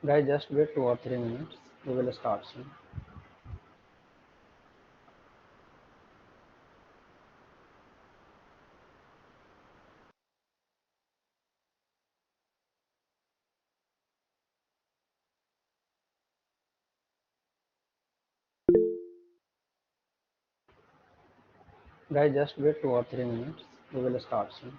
Guys, just wait 2 or 3 minutes. We will start soon. Guys, just wait 2 or 3 minutes. We will start soon.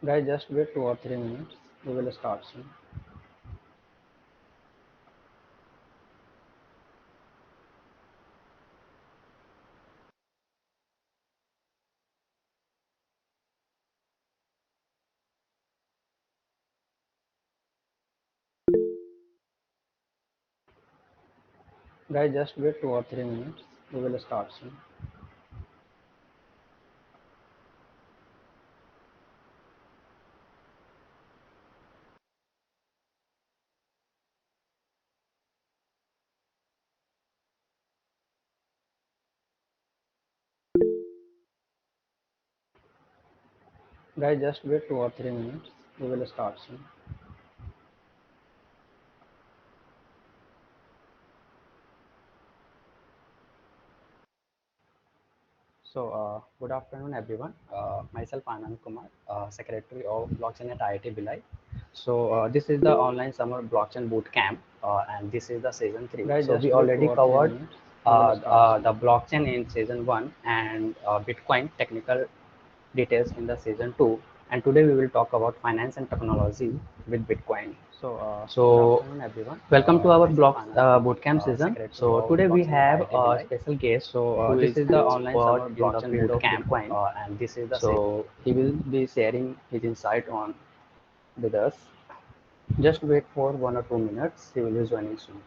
Guys, just wait 2 or 3 minutes. We will start soon. Guys, just wait 2 or 3 minutes. We will start soon. Guys, just wait 2 or 3 minutes. We will start soon. Good afternoon, everyone. Myself Anand Kumar, Secretary of Blockchain at IIT BHILAI. This is the online summer blockchain bootcamp, and this is the season three. Guys, So just we wait already 2 or 3 covered minutes. We will start soon. the blockchain in season one and Bitcoin technical details in the season two. And today we will talk about finance and technology with Bitcoin. Good So, afternoon, everyone. welcome to our Myself Anand Kumar, bootcamp season. Secretary So, of today we Blockchain at have IIT a BHILAI. special guest Who this is is the online expert summer in the blockchain field of bootcamp, Bitcoin, and this is the so he will be sharing his insight on with us. Just wait for 1 or 2 minutes. He will be joining soon.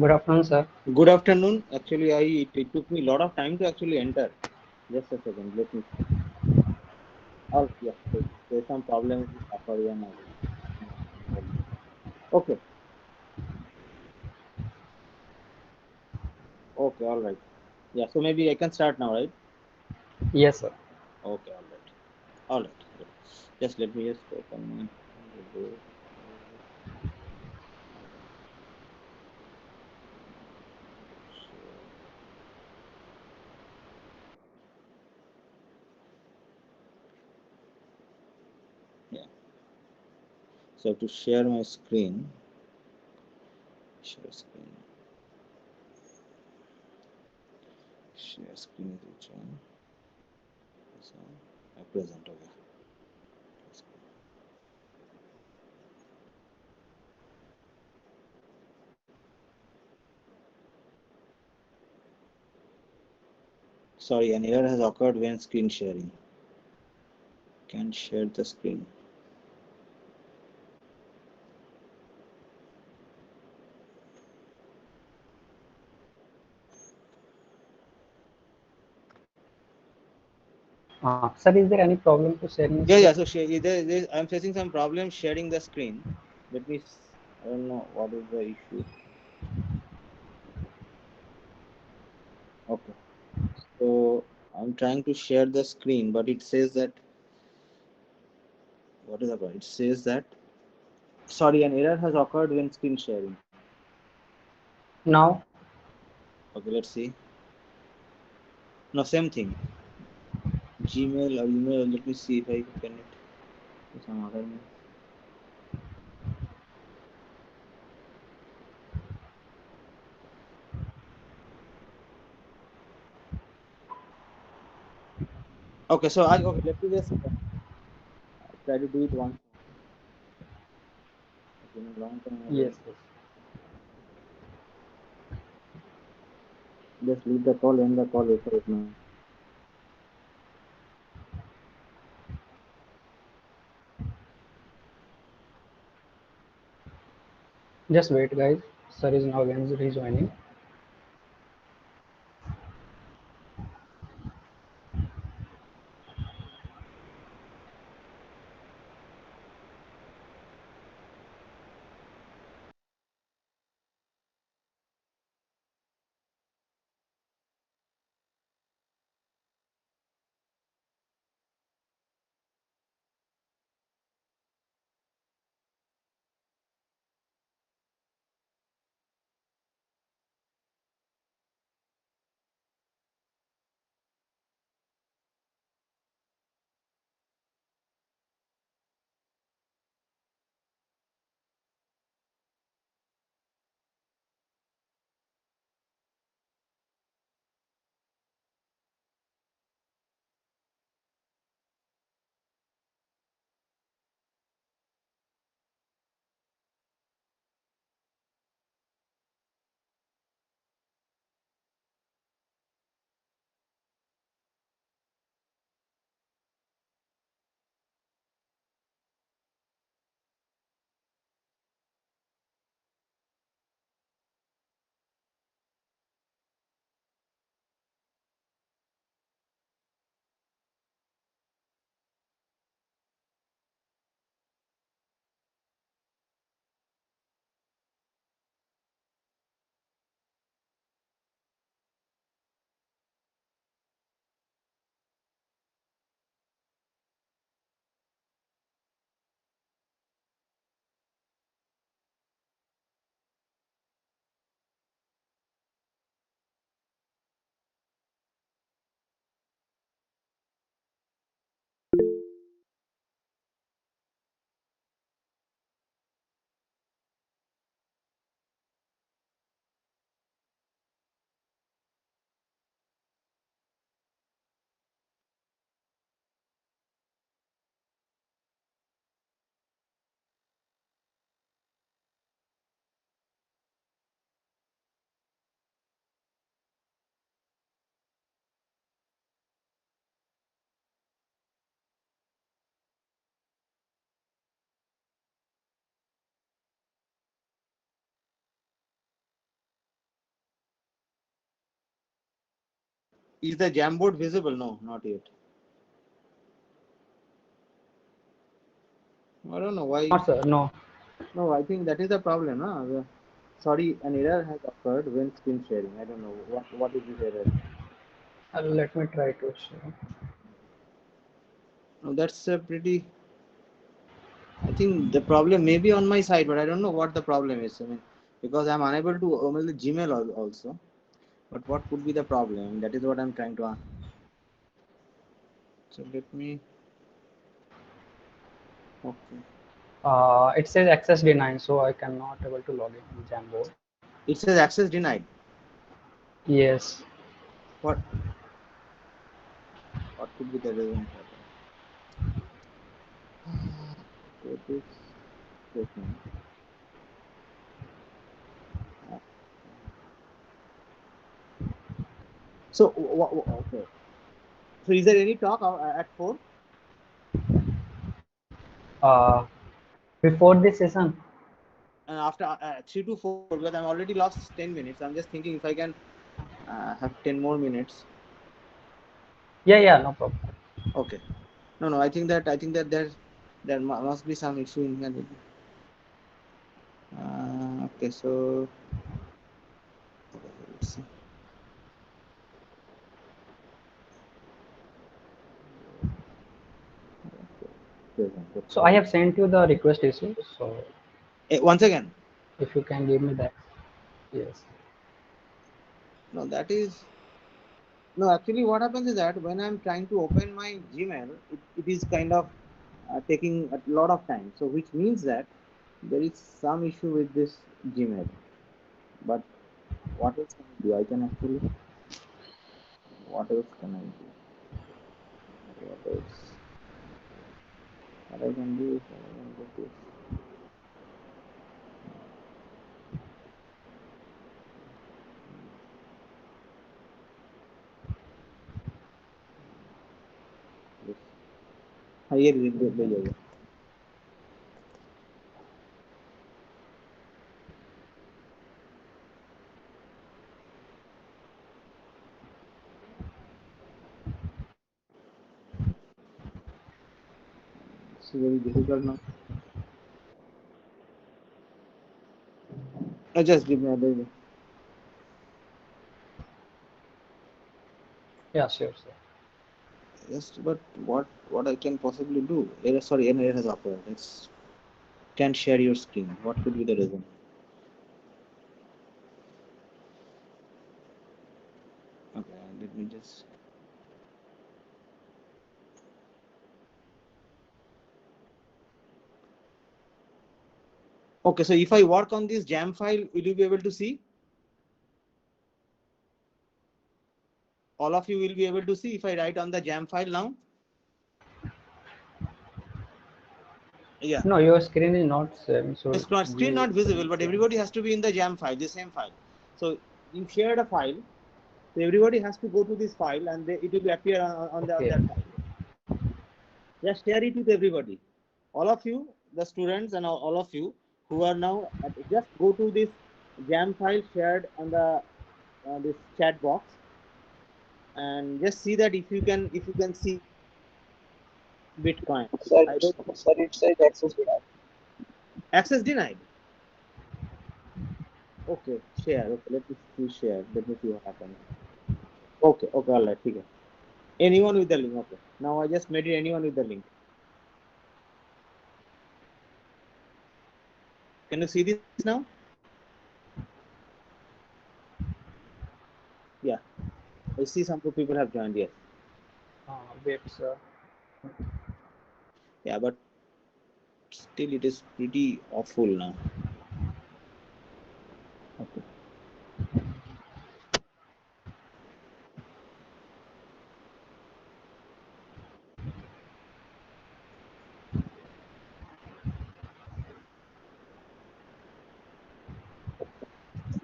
Good afternoon, sir. Good afternoon. Actually, it took me a lot of time to actually enter. Just a second. Let me see. Oh, yeah. There's some problem with the Safari and all. Okay. Okay. All right. Yeah. So maybe I can start now, right? Yes, sir. Okay. All right. All right. Good. Just let me just open my. Yeah. So to share my screen, share screen, share screen is which one? This one. Present. Okay. Sorry, an error has occurred when screen sharing. Can't share the screen. Sir, is there any problem to sharing the Yeah, screen? yeah. So I'm facing some problem sharing the screen. Let me. I don't know what is the issue. Okay. So I'm trying to share the screen, but it says that what is the problem? It says that sorry, an error has occurred when screen sharing. Now, Okay, let's see. No, same thing. Gmail or email. Let me see if I can connect to some other mail. Okay, so I okay. Let me just try to do it once. Okay, in a long time yes, again. yes. Just leave the call, end the call, wait for it now. Just wait, guys. Sir is now again rejoining. Is the Jamboard visible? No, not yet. I don't know why. Not sir, no. No, I think that is the problem. Sorry, an error has occurred when screen sharing. I don't know what is this error. Let me try to show. No, that's a pretty. I think the problem may be on my side, but I don't know what the problem is. I mean, because I'm unable to open the Gmail also. But what could be the problem? That is what I'm trying to ask. So let me. Okay. It says access denied, so I cannot able to log in Jamboard. It says access denied. Yes. What? What could be the reason for that? Okay, this second. So okay. So is there any talk at 4? Uh, Before this session. And after 3 to 4, because I'm already lost 10 minutes. I'm just thinking if I can have 10 more minutes. Yeah, no problem. Okay. No. I think that there must be some issue in here. Okay. So let's see. So I have sent you the request issue. So Once again. if you can give me that. Yes. No, that is no. Actually, what happens is that when I'm trying to open my Gmail, it is kind of taking a lot of time. So which means that there is some issue with this Gmail. But what else can I do? I can actually. What else can I do? What else? What I can do is I can go to this. Here ले जाइए. It's very difficult now. Just give me a day. Yeah, sure. Yes, but what I can possibly do? Error, sorry, an error has occurred. It's can't share your screen. What could be the reason? Okay, let me just. Okay, so if I work on this jam file, will you be able to see? All of you will be able to see if I write on the jam file now. Yeah. No, your screen is not same. So The screen not visible, but everybody has to be in the jam file, the same file. So you shared a file, so everybody has to go to this file, and it will appear on okay. that file. Just share it with everybody. All of you, the students, and all of you who are now just go to this jam file shared on the this chat box, and just see that if you can see Bitcoin. Sir, it says access denied. Access denied. Okay, share. Okay, let me see share. Let me see what happens. Okay, all right, ठीक है. Anyone with the link. Okay, now I just made it anyone with the link. Can you see this now? Yeah, I see some people have joined. Yes. Wait, sir. Yeah, but still it is pretty awful now. Okay.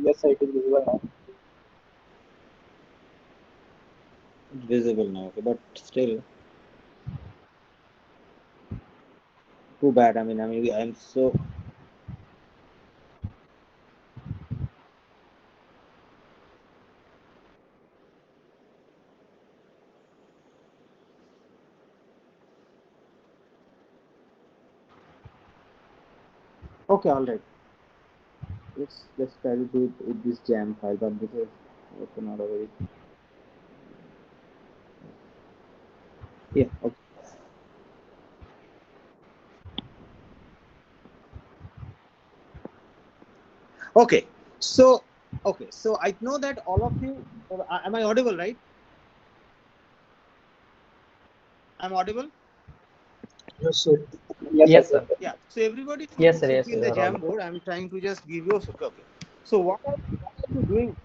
Yes, sir, it is visible now. It's visible now. Okay, but still too bad. I mean, I'm so. Okay, all right. Let's try to do it with this jam file, but this is also not a very yeah. Okay. Okay. So so I know that all of you. Am I audible? Right? I'm audible. Yes, sir. Yes, sir. Yes, Yes, sir. sir. Yeah. So everybody is Yes, sir. sitting Yes, in sir. the You're all. Jamboard. I'm trying to just give you a okay. So what are we doing?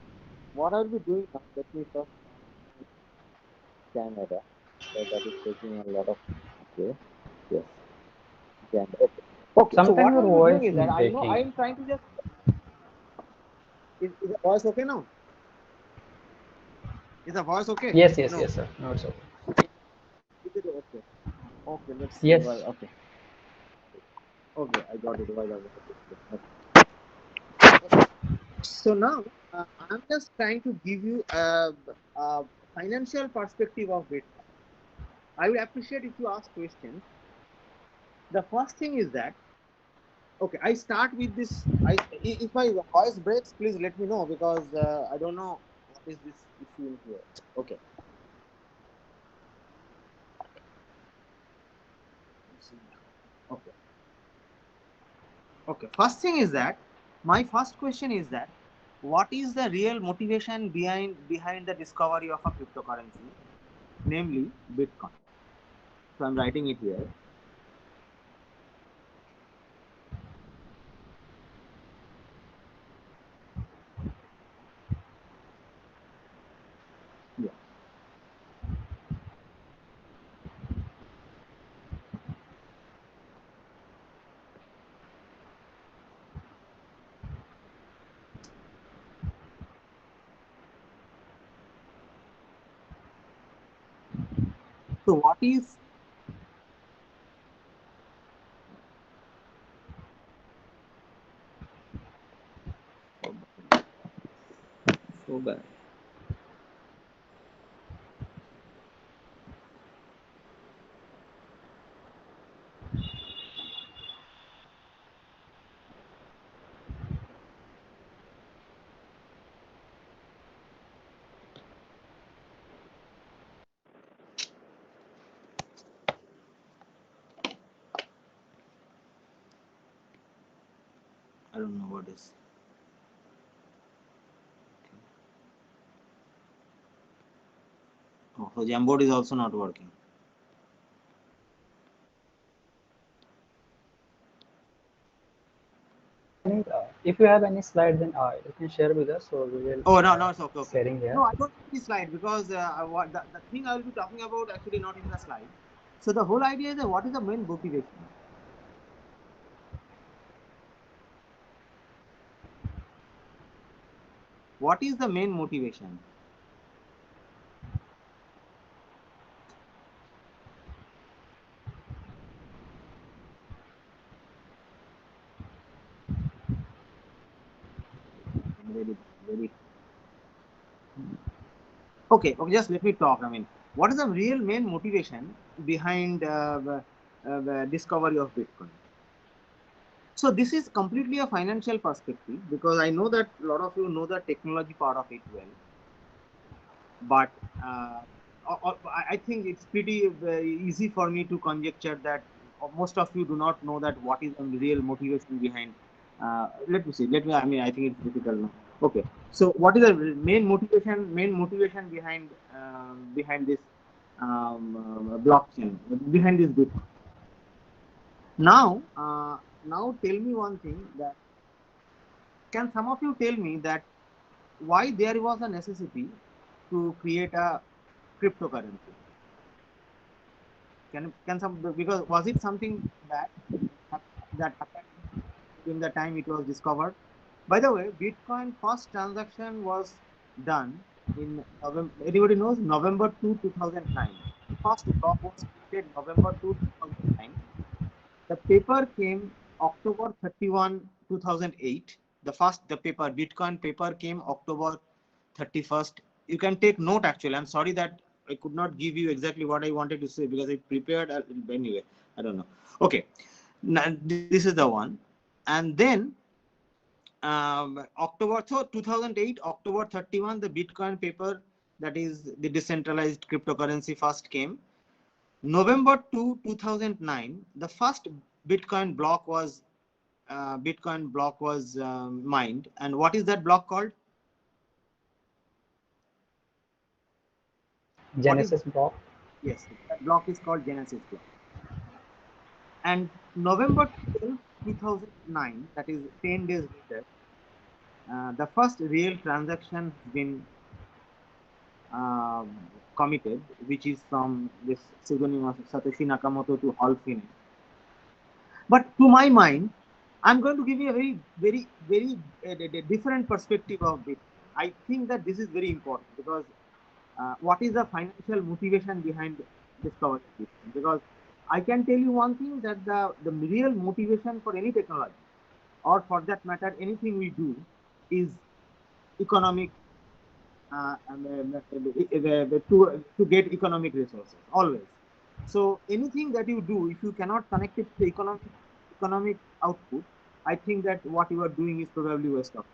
What are we doing now? Let me first camera. So that is taking a lot of okay. Yes. Camera. Okay. Okay. So Sometimes what your I'll be doing voice is is that I know breaking. I'm trying to just is the voice okay now? Is the voice okay? Yes, yes, No. yes, sir. No, it's okay. Is it okay? Okay. Let's see. Yes. Why? Okay. Okay. I got it. Why? Okay. So now I'm just trying to give you a financial perspective of Bitcoin. I will appreciate if you ask questions. The first thing is that okay, I start with this. If my voice breaks, please let me know because I don't know what is this issue in here. Okay. Okay. Okay. First thing is that my first question is that what is the real motivation behind the discovery of a cryptocurrency, namely Bitcoin? So I'm writing it here. Yeah. So what is so bad? I don't know what is. Oh, so Jamboard is also not working. If you have any slide, then you can share with us, so we will Oh no, it's okay. Okay. sharing here. No, I don't have the slide because what the thing I will be talking about actually not in the slide. So the whole idea is that what is the main motivation? What is the main motivation? Very, very. Okay, just let me talk. I mean, what is the real main motivation behind the discovery of Bitcoin? So this is completely a financial perspective because I know that a lot of you know the technology part of it well, but I think it's pretty easy for me to conjecture that most of you do not know that what is the real motivation behind. Let me see. Let me. I mean, I think it's difficult now. Okay. So what is the main motivation? Main motivation behind this blockchain, behind this Bitcoin. Now tell me one thing that can some of you tell me that why there was a necessity to create a cryptocurrency? Can some because was it something that happened during the time it was discovered? By the way, Bitcoin first transaction was done in November. Anybody knows November 2, 2009. First block was created November 2, 2009. The paper came October 31, 2008. The paper Bitcoin paper came October 31st. You can take note actually. I'm sorry that I could not give you exactly what I wanted to say because I prepared anyway. I don't know. Okay. Now, this is the one. And then October 2008, October 31, the Bitcoin paper, that is the decentralized cryptocurrency, first came. November 2, 2009, the first Bitcoin block was mined. And what is that block called? What is Genesis block. Yes, that block is called Genesis block. And November 12, 2009, that is 10 days later, the first real transaction has been committed, which is from this pseudonym of Satoshi Nakamoto to Holfin. But to my mind, I'm going to give you a very different perspective of Bitcoin. I think that this is very important because what is the financial motivation behind discovering Bitcoin? Because I can tell you one thing, that the real motivation for any technology, or for that matter anything we do, is economic, to get economic resources always. So anything that you do, if you cannot connect it to economic output, I think that what you are doing is probably waste of time.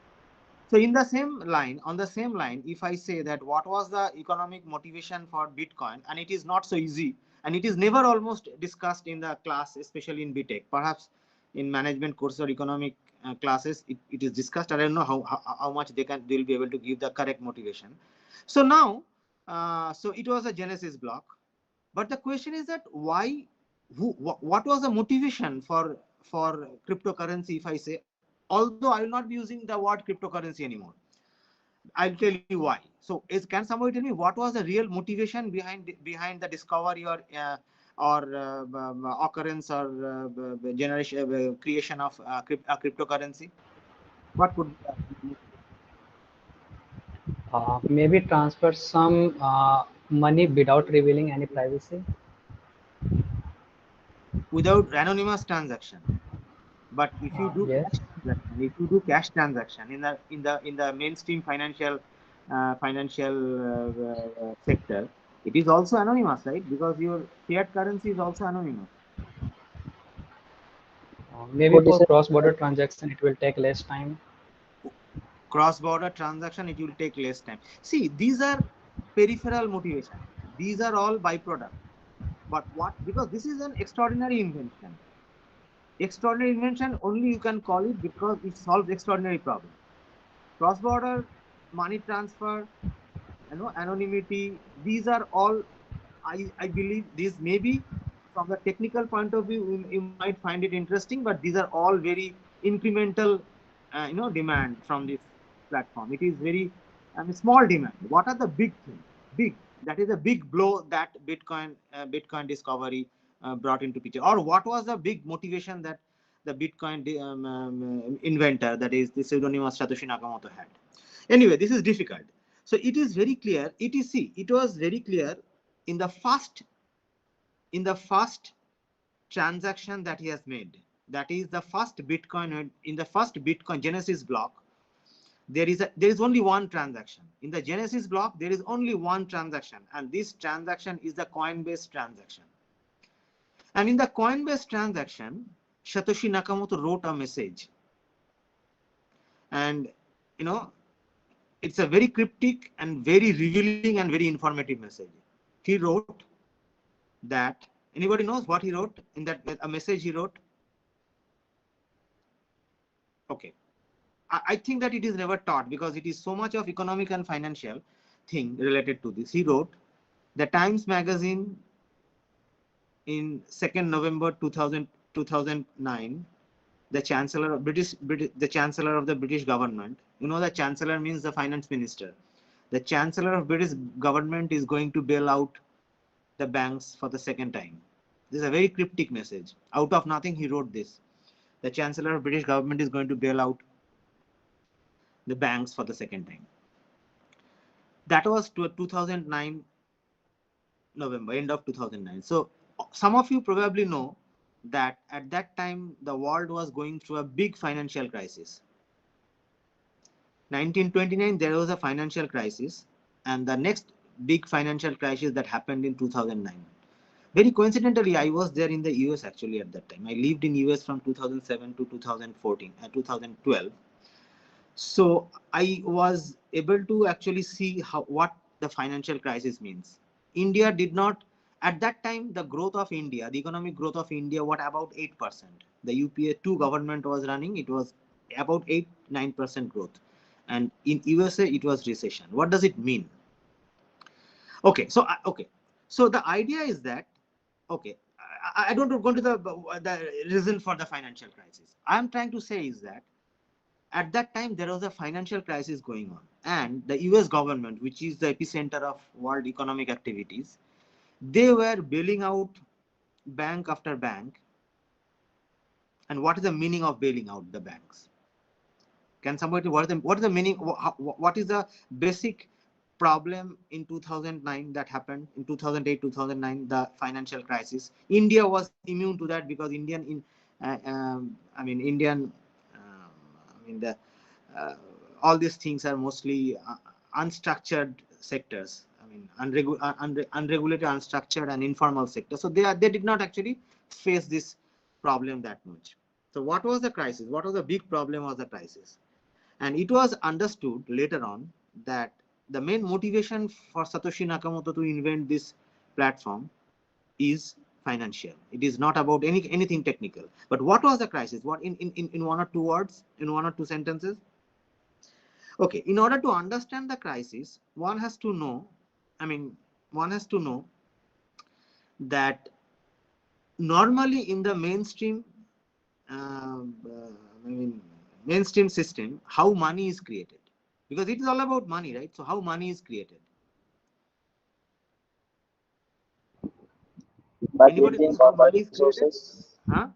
So in the same line, on the same line, if I say that what was the economic motivation for Bitcoin, and it is not so easy, and it is never almost discussed in the class, especially in BTech. Perhaps in management course or economic classes, it is discussed. I don't know how much they'll be able to give the correct motivation. So now, so it was a Genesis block, but the question is that why? What was the motivation for cryptocurrency? If I say, although I will not be using the word cryptocurrency anymore, I'll tell you why. So, can somebody tell me what was the real motivation behind the discovery or occurrence or generation creation of cryptocurrency? What could be Maybe transfer some money without revealing any privacy. without anonymous transaction? But if you do Yes. cash transaction in the mainstream financial sector, it is also anonymous, right? Because your fiat currency is also anonymous. Maybe For for this, cross-border transaction, it will take less time. Cross-border transaction, it will take less time. See, these are peripheral motivation. These are all byproduct. But what? Because this is an extraordinary invention. Extraordinary invention only you can call it because it solves extraordinary problem. Cross-border money transfer, anonymity, these are all, I believe these maybe from the technical point of view you might find it interesting, but these are all very incremental demand from this platform. It is very small demand. What are the big things? Big, that is a big blow that Bitcoin discovery brought into picture. Or what was the big motivation that the Bitcoin inventor, that is the pseudonym of Satoshi Nakamoto, had? Anyway, this is difficult. So it is very clear. It was very clear in the first transaction that he has made. That is the first Bitcoin. In the first Bitcoin Genesis block, there is only one transaction. In the Genesis block, there is only one transaction, and this transaction is the Coinbase transaction. And in the Coinbase transaction, Satoshi Nakamoto wrote a message, and it's a very cryptic and very revealing and very informative message. He wrote that, anybody knows what he wrote in that a message he wrote? Okay, I think that it is never taught because it is so much of economic and financial thing related to this. He wrote, the Times magazine in 2nd November 2009, the chancellor of the British government, the chancellor means the finance minister. The chancellor of British government is going to bail out the banks for the second time. This is a very cryptic message. Out of nothing, he wrote this. The chancellor of British government is going to bail out the banks for the second time. That was 2009 November, end of 2009. So some of you probably know that at that time the world was going through a big financial crisis. 1929 there was a financial crisis, and the next big financial crisis that happened in 2009. Very coincidentally, I was there in the US actually at that time. I lived in US from 2007 to 2014, 2012. So I was able to actually see how what the financial crisis means. India did not at that time the growth of India, the economic growth of India, what about 8%. The UPA 2 government was running, it was about 8-9% growth, and in USA it was recession. What does it mean? Okay, so the idea is that okay, I don't go into the reason for the financial crisis. I am trying to say is that at that time there was a financial crisis going on, and the US government, which is the epicenter of world economic activities, they were bailing out bank after bank. And what is the meaning of bailing out the banks? Can somebody, what is the meaning, what is the basic problem in 2009 that happened in 2008 2009, the financial crisis? India was immune to that because Indian, the all these things are mostly unstructured sectors. Unregulated, unstructured, and informal sector. So they did not actually face this problem that much. So what was the crisis? What was the big problem was the crisis? And it was understood later on that the main motivation for Satoshi Nakamoto to invent this platform is financial. It is not about anything technical. But what was the crisis? What in one or two words, in one or two sentences? Okay, in order to understand the crisis, one has to know, that normally in the uh, mainstream system, how money is created, because it is all about money, right? So how money is created? By Anybody creating knows or how by money is created? resources, Huh?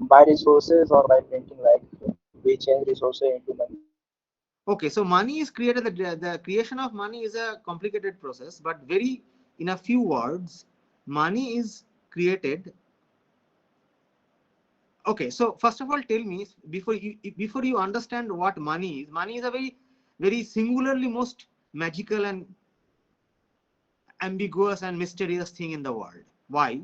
by resources or by printing, like we change resources into money. Okay, so money is created. The creation of money is a complicated process, but very in a few words, money is created. Okay, so first of all, tell me, before you understand what money is. Money is a very singularly most magical and ambiguous and mysterious thing in the world. Why?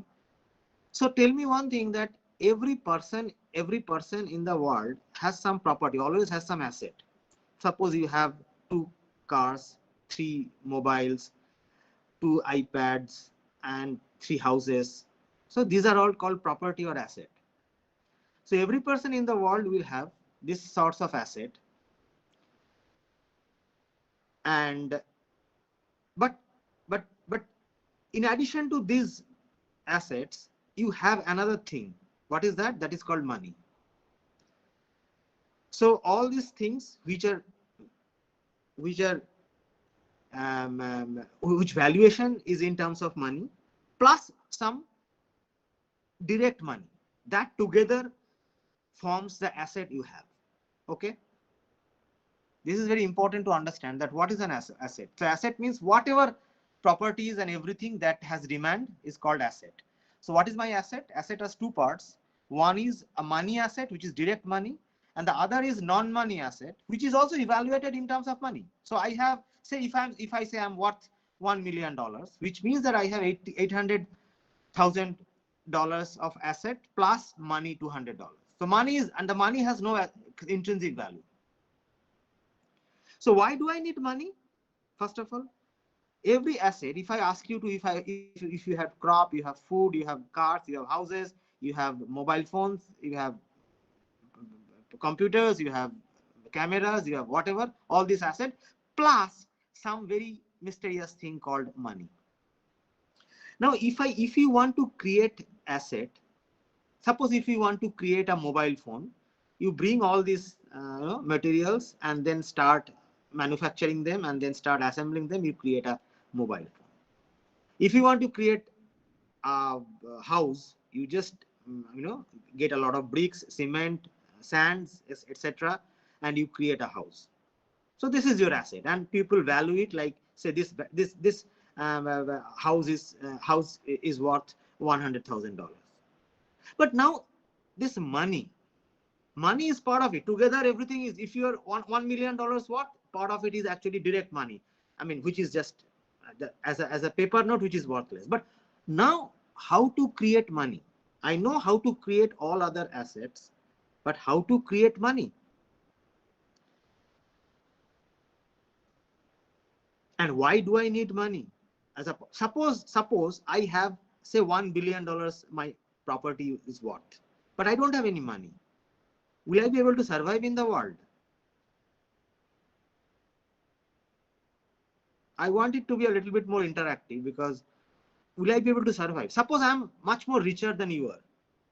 So tell me one thing, that every person in the world has some property, always has some asset. Suppose you have 2 cars, 3 mobiles, 2 iPads, and 3 houses. So these are all called property or asset. So every person in the world will have this sorts of asset. And but but in addition to these assets, you have another thing. What is that? That is called money. So all these things which are which valuation is in terms of money, plus some direct money, that together forms the asset you have. Okay, this is very important to understand, that what is an asset. So asset means whatever properties and everything that has demand is called asset. So what is my asset? Asset has two parts. One is a money asset, which is direct money, and the other is non-money asset, which is also evaluated in terms of money. So I have, say, if I say I'm worth $1 million, which means that I have $800,000 of asset plus money $200. So money is, and the money has no intrinsic value. So why do I need money? First of all, every asset, if I ask you to, if you have crop, you have food, you have cars, you have houses, you have mobile phones, you have computers, you have cameras, you have whatever, all these assets, plus some very mysterious thing called money. Now, if you want to create asset, suppose if you want to create a mobile phone, you bring all these materials and then start manufacturing them and then start assembling them, you create a mobile phone. If you want to create a house, you just get a lot of bricks, cement, sands, etc., and you create a house. So this is your asset, and people value it, like, say, this house is worth $100,000. But now this money is part of it. Together everything is, if you're $1 million worth, part of it is actually direct money, which is just as a paper note which is worthless. But now, how to create money? I know how to create all other assets, but how to create money? And why do I need money? Suppose I have, say, $1 billion my property is worth, but I don't have any money. Will I be able to survive in the world? I want it to be a little bit more interactive, because will I be able to survive? Suppose I'm much more richer than you are,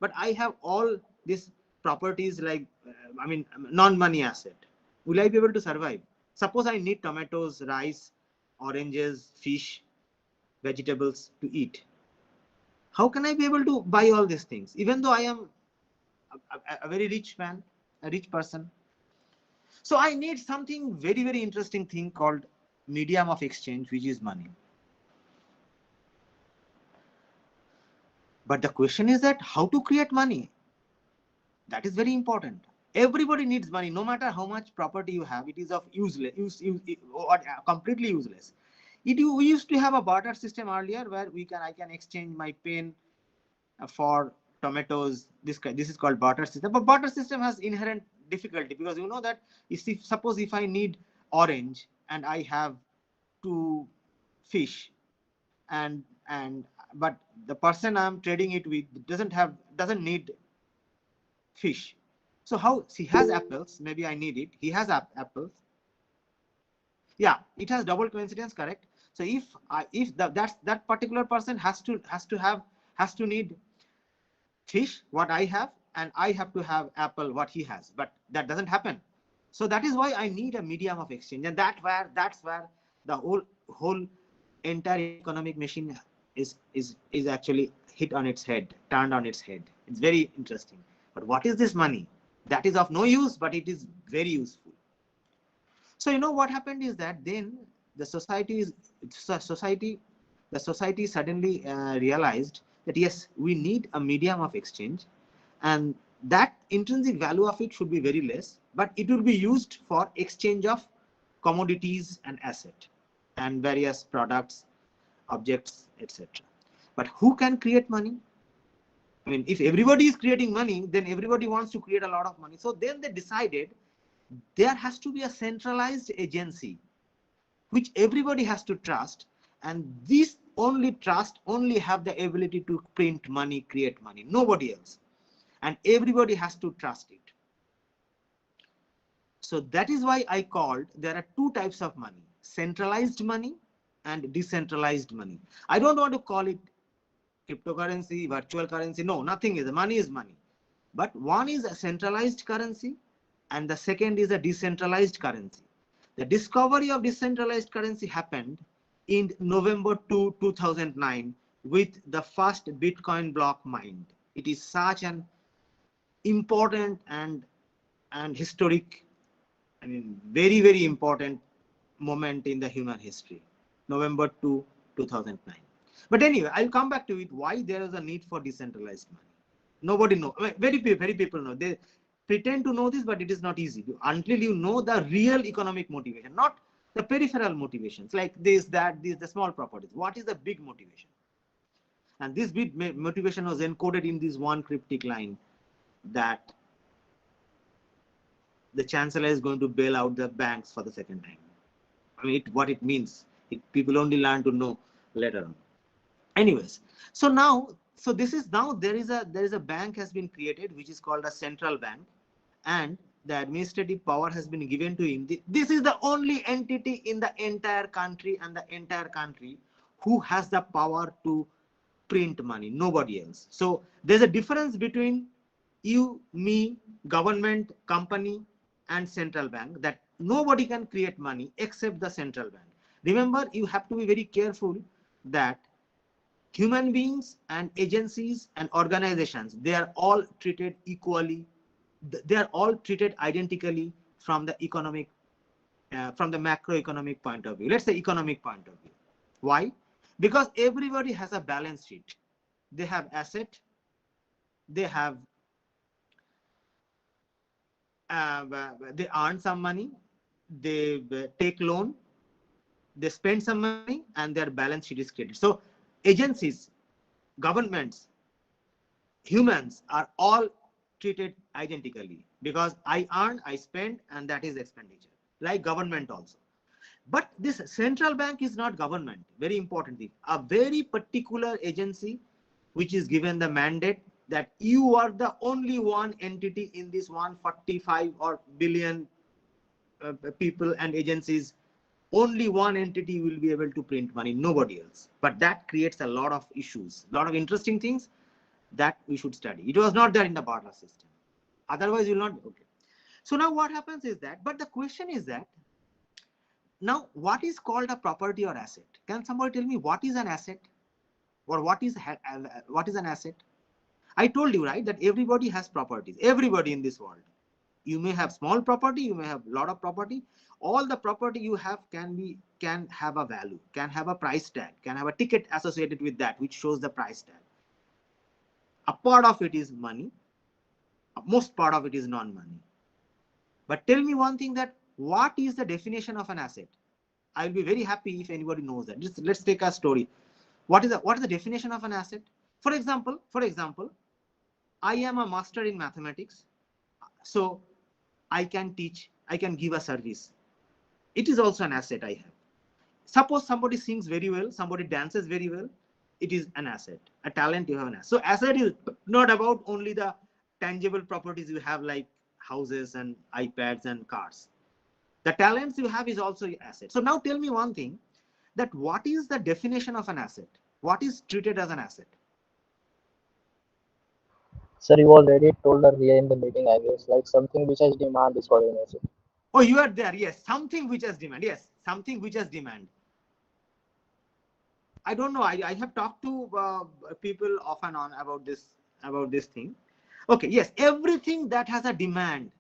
but I have all these properties like, non-money asset. Will I be able to survive? Suppose I need tomatoes, rice, oranges, fish, vegetables to eat. How can I be able to buy all these things, even though I am a very rich man, a rich person? So I need something very, very interesting thing called medium of exchange, which is money. But the question is that how to create money? That is very important. Everybody needs money, no matter how much property you have. It is of or completely useless. We used to have a barter system earlier, where I can exchange my pen for tomatoes. This is called barter system. But barter system has inherent difficulty, because you know that suppose if I need orange and I have 2 fish, and but the person I'm trading it with doesn't need fish. So how he has apples, maybe I need it. He has apples. Yeah, it has double coincidence, correct? So if that particular person has to need fish, what I have, and I have to have apple, what he has, but that doesn't happen. So that is why I need a medium of exchange, and that's where the whole entire economic machine is actually hit on its head, turned on its head. It's very interesting. But what is this money? That is of no use, but it is very useful. So what happened is that then the society suddenly realized that yes, we need a medium of exchange, and that intrinsic value of it should be very less, but it will be used for exchange of commodities and asset and various products, objects, etc. But who can create money? If everybody is creating money, then everybody wants to create a lot of money. So then they decided there has to be a centralized agency which everybody has to trust, and this only have the ability to print money, create money, nobody else, and everybody has to trust it. So that is why I called there are 2 types of money: centralized money and decentralized money. I don't want to call it cryptocurrency, virtual currency. No, nothing is. Money is money. But one is a centralized currency, and the second is a decentralized currency. The discovery of decentralized currency happened in November 2009 with the first Bitcoin block mined. It is such an important and historic, very, very important moment in the human history, November 2009. But anyway, I'll come back to it, why there is a need for decentralized money. Nobody knows. Very people know. They pretend to know this, but it is not easy until you know the real economic motivation, not the peripheral motivations like this, the small properties. What is the big motivation? And this big motivation was encoded in this one cryptic line, that the chancellor is going to bail out the banks for the second time. What it means, people only learn to know later on. Anyways, so this is now there is a bank has been created, which is called a central bank, and the administrative power has been given to him. This is the only entity in the entire country who has the power to print money, nobody else. So there's a difference between you, me, government, company, and central bank, that nobody can create money except the central bank. Remember, you have to be very careful that human beings and agencies and organizations, they are all treated equally. They are all treated identically from the from the macroeconomic point of view. Let's say economic point of view. Why? Because everybody has a balance sheet. They have asset. They have they earn some money. They take loan. they spend some money and their balance sheet is created. So agencies, governments, humans are all treated identically because I earn, I spend, and that is expenditure. Like government also. But this central bank is not government. Very important thing. A very particular agency which is given the mandate that you are the only one entity in this 145 or billion people and agencies. Only one entity will be able to print money, nobody else. But that creates a lot of issues, a lot of interesting things that we should study. It was not there in the barter system. Otherwise, you will not. Okay. So now what happens is that, but the question is that, now what is called a property or asset? Can somebody tell me what is an asset? Or what is an asset? I told you, right, that everybody has properties. Everybody in this world. You may have small property, you may have a lot of property. All the property you have can have a value, can have a price tag, can have a ticket associated with that, which shows the price tag. A part of it is money. Most part of it is non-money. But tell me one thing, that what is the definition of an asset? I will be very happy if anybody knows that. Just let's take a story. What is the definition of an asset? For example, I am a master in mathematics. So I can teach, I can give a service. It is also an asset I have. Suppose somebody sings very well, somebody dances very well. It is an asset, a talent you have an asset. So asset is not about only the tangible properties you have like houses and iPads and cars. The talents you have is also asset. So now tell me one thing, that what is the definition of an asset? What is treated as an asset? Sir, you already told earlier in the meeting, I guess, like something which has demand is called an asset. Oh, you are there. Yes, something which has demand. Yes, something which has demand. I don't know. I have talked to people off and on about this thing. Okay, yes, everything that has a demand,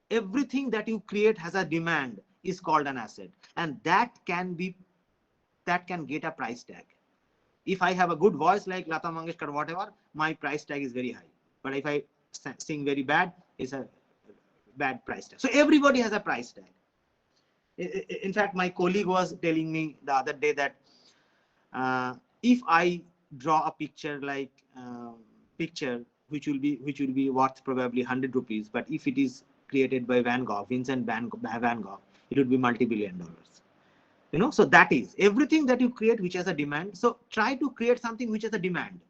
everything that you create has a demand is called an asset, and that can get a price tag. If I have a good voice like Lata Mangeshkar, whatever, my price tag is very high. But if I sing very bad, it's a bad price tag. So everybody has a price tag. In fact, my colleague was telling me the other day that if I draw a picture like picture which will be worth probably 100 rupees, but if it is created by Vincent Van Gogh, it would be multi-billion dollars. You know, so that is everything that you create which has a demand. So try to create something which has a demand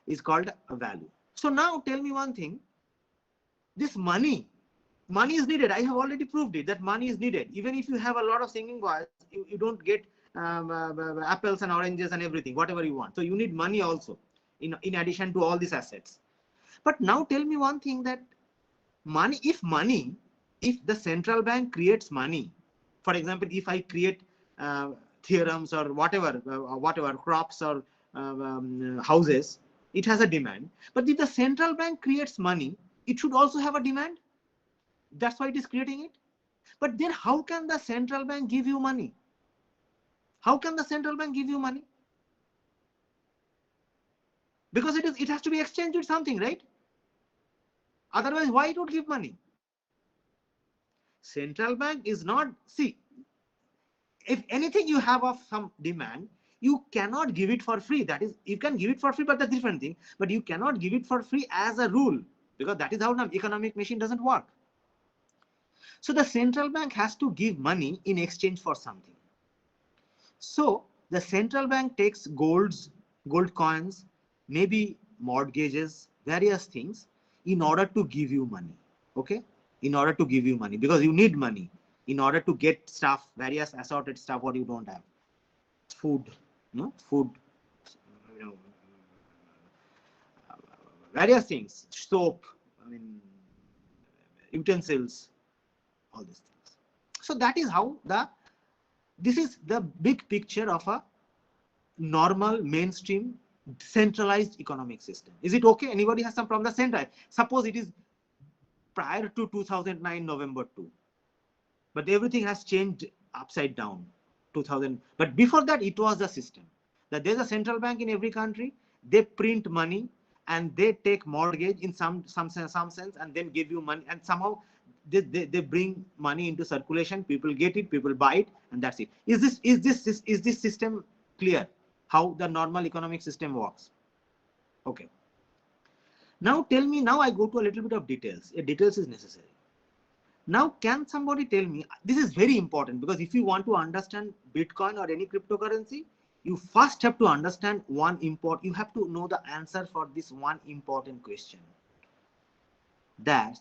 is called a value. So now tell me one thing, this money is needed. I have already proved it that money is needed. Even if you have a lot of singing voice, you don't get apples and oranges and everything, whatever you want. So you need money also in addition to all these assets. But now tell me one thing, that if the central bank creates money, for example, if I create theorems or whatever crops or houses, it has a demand. But if the central bank creates money, it should also have a demand. That's why it is creating it. But then how can the central bank give you money? How can the central bank give you money? Because it has to be exchanged with something, right? Otherwise, why it would give money? Central bank is not, see, if anything you have of some demand, you cannot give it for free. That is, you can give it for free, but that's a different thing. But you cannot give it for free as a rule, because that is how the economic machine doesn't work. So the central bank has to give money in exchange for something. So the central bank takes gold coins, maybe mortgages, various things in order to give you money. Okay, in order to give you money, because you need money in order to get stuff, various assorted stuff what you don't have. Food, various things, soap, utensils, all these things. So that is how this is the big picture of a normal mainstream centralized economic system. Is it okay? Anybody has some problem? The center, suppose it is prior to 2009 November 2, but everything has changed upside down. 2000, but before that it was the system that there's a central bank in every country. They print money and they take mortgage in some sense, and then give you money, and somehow they bring money into circulation, people get it, people buy it, and that's it. Is this system clear how the normal economic system works? Okay. Now tell me, now I go to a little bit of details. Details is necessary. Now, can somebody tell me, this is very important, because if you want to understand Bitcoin or any cryptocurrency, you first have to understand you have to know the answer for this one important question. That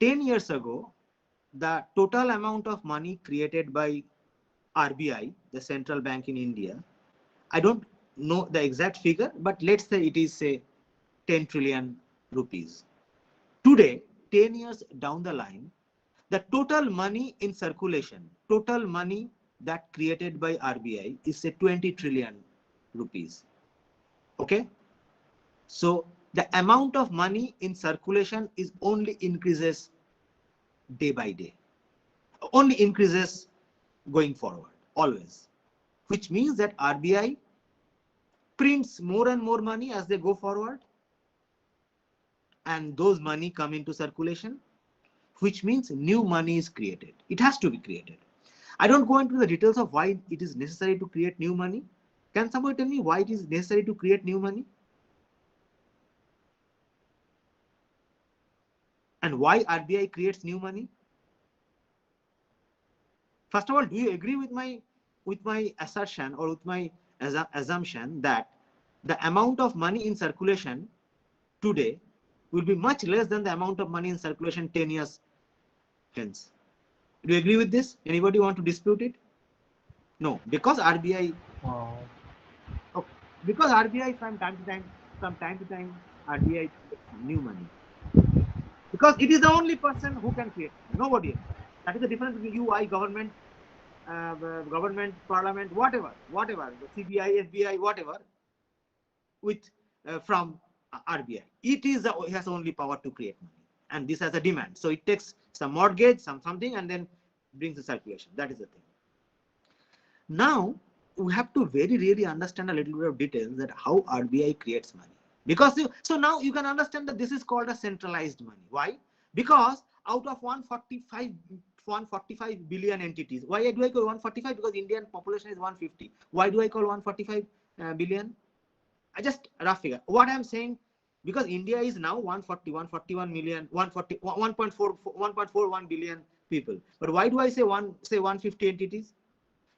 10 years ago, the total amount of money created by RBI, the central bank in India, I don't know the exact figure, but let's say it is, say, 10 trillion rupees. Today, 10 years down the line, the total money in circulation, total money that created by RBI is, say, 20 trillion rupees. Okay? So the amount of money in circulation is only increases day by day, only increases going forward, always, which means that RBI prints more and more money as they go forward, and those money come into circulation, which means new money is created. It has to be created. I don't go into the details of why it is necessary to create new money. Can somebody tell me why it is necessary to create new money? And why RBI creates new money? First of all, do you agree with my assertion or with my assumption that the amount of money in circulation today will be much less than the amount of money in circulation 10 years hence? Do you agree with this? Anybody want to dispute it? No, because RBI, okay, because RBI from time to time, RBI creates new money. Because it is the only person who can create, nobody else. That is the difference between you, I, government, parliament, whatever, the CBI, FBI, whatever, with from RBI. It has only power to create money, and this has a demand. So it takes some mortgage, something, and then brings the circulation. That is the thing. Now we have to really understand a little bit of details that how RBI creates money. Because so now you can understand that this is called a centralized money. Why? Because out of 145 billion entities. Why do I call 145? Because Indian population is 150. Why do I call 145 billion? I just rough figure. What I'm saying, because India is now 141 million, 1.41 billion people. But why do I say 150 entities?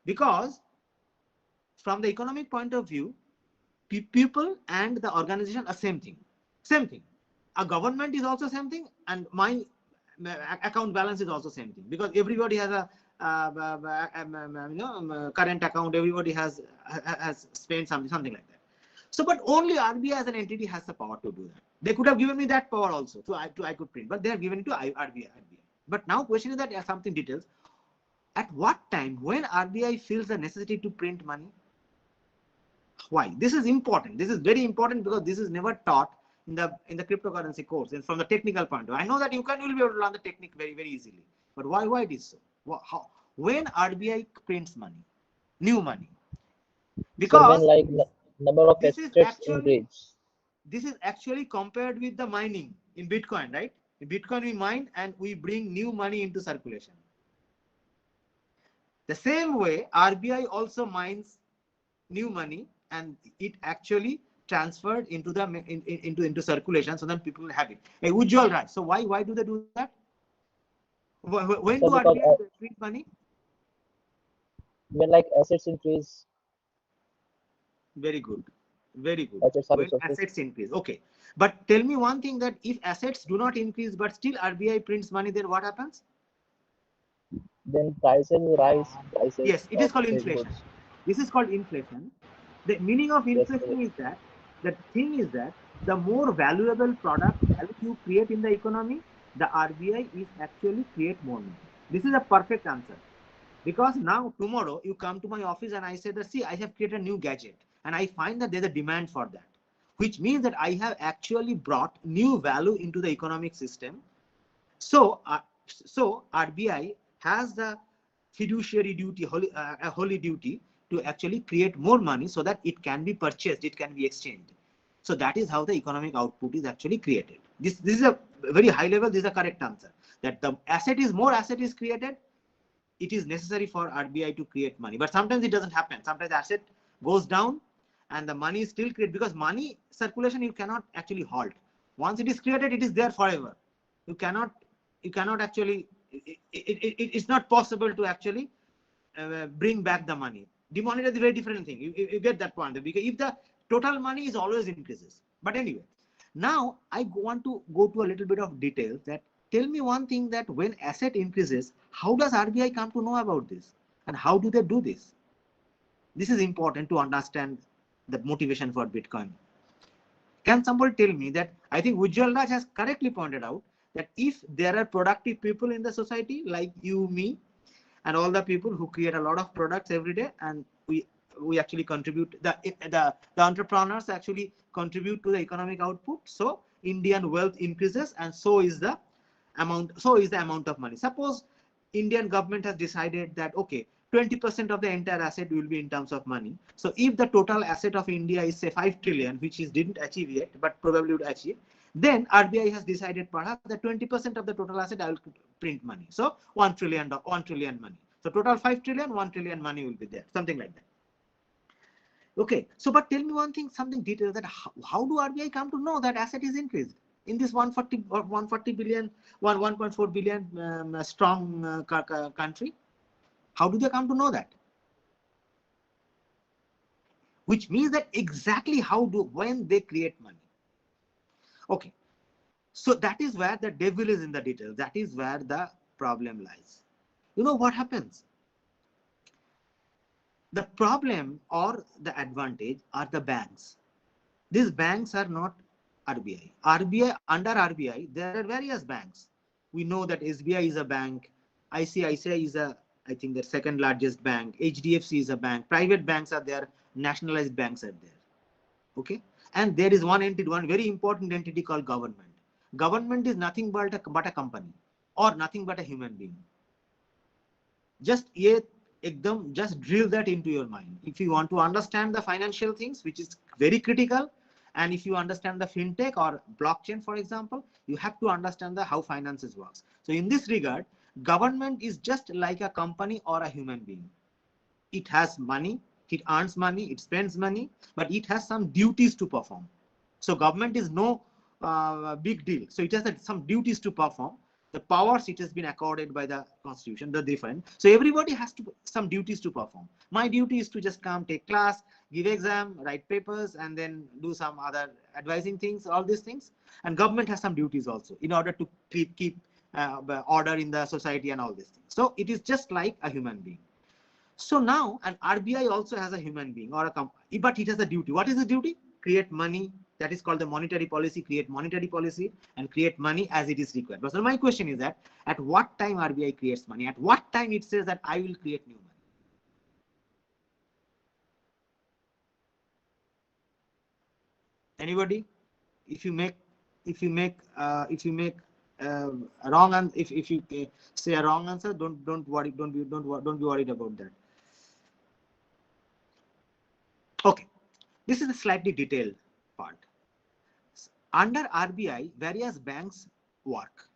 Because from the economic point of view, people and the organization are same thing. A government is also same thing, and my account balance is also same thing, because everybody has a current account. Everybody has spent something like that. So, but only RBI as an entity has the power to do that. They could have given me that power also, so I could print, but they have given it to RBI. But now question is that something details. At what time, when RBI feels the necessity to print money? Why? This is important. This is very important, because this is never taught in the cryptocurrency course and from the technical point of view. I know that you will be able to learn the technique very easily. But why it is so? How? When RBI prints money, new money? Because so when number of assets increase. This is actually compared with the mining in Bitcoin, right? In Bitcoin we mine and we bring new money into circulation. The same way RBI also mines new money, and it actually transferred into the into circulation, so that people will have it. Hey, Ujjwal, right? So why do they do that? When do RBI print money? When assets increase. Very good. When assets increase. Okay. But tell me one thing, that if assets do not increase but still RBI prints money, then what happens? Then prices rise. Yes, it is called inflation. This is called inflation. The meaning of inflation is that the thing is that the more valuable product value you create in the economy, the RBI is actually create more money. This is a perfect answer. Because now tomorrow you come to my office and I say that, see, I have created a new gadget, and I find that there's a demand for that, which means that I have actually brought new value into the economic system. So RBI has the fiduciary duty, holy duty, to actually create more money so that it can be purchased, it can be exchanged. So that is how the economic output is actually created. This is a very high level. This is a correct answer. That the more asset is created, it is necessary for RBI to create money. But sometimes it doesn't happen. Sometimes the asset goes down and the money is still created, because money circulation you cannot actually halt. Once it is created, it is there forever. You cannot actually, it's not possible to actually bring back the money. Demonetization is a very different thing. You get that point, because if the total money is always increases. But anyway, now I want to go to a little bit of details. That tell me one thing, that when asset increases, how does RBI come to know about this, and how do they do this? This is important to understand the motivation for Bitcoin. Can somebody tell me that? I think Ujjwal Raj has correctly pointed out that if there are productive people in the society like you, me, and all the people who create a lot of products every day, and we actually contribute, the entrepreneurs actually contribute to the economic output, so Indian wealth increases, and so is the amount of money. Suppose Indian government has decided that okay, 20% of the entire asset will be in terms of money. So if the total asset of India is say 5 trillion, which is didn't achieve yet but probably would achieve, then RBI has decided perhaps that 20% of the total asset I will print money. So 1 trillion money. So total 5 trillion, 1 trillion money will be there, something like that. Okay, so but tell me one thing, something detailed, that how do RBI come to know that asset is increased in this 140 billion, 1.4 billion strong country? How do they come to know that? Which means that exactly when they create money. Okay, so that is where the devil is in the details. That is where the problem lies. You know what happens? The problem or the advantage are the banks. These banks are not RBI. Under RBI, there are various banks. We know that SBI is a bank, ICICI is I think the second largest bank, HDFC is a bank, private banks are there, nationalized banks are there. Okay, and there is one entity, one very important entity called government. Government is nothing but a company or nothing but a human being. Just drill that into your mind. If you want to understand the financial things, which is very critical, and if you understand the fintech or blockchain, for example, you have to understand how finances works. So in this regard, government is just like a company or a human being. It has money, it earns money, it spends money, but it has some duties to perform. So government is no big deal. So it has some duties to perform. The powers it has been accorded by the constitution, the different. So everybody has some duties to perform. My duty is to just come, take class, give exam, write papers, and then do some other advising things, all these things. And government has some duties also in order to keep order in the society and all these things. So it is just like a human being. So now an RBI also has a human being or a company, but it has a duty. What is the duty? Create money. That is called the monetary policy. Create monetary policy and create money as it is required. But so my question is that at what time RBI creates money? At what time it says that I will create new money? Anybody? If you make a wrong answer, if you say a wrong answer, don't be worried about that. Okay, this is a slightly detailed part. Under RBI, various banks work.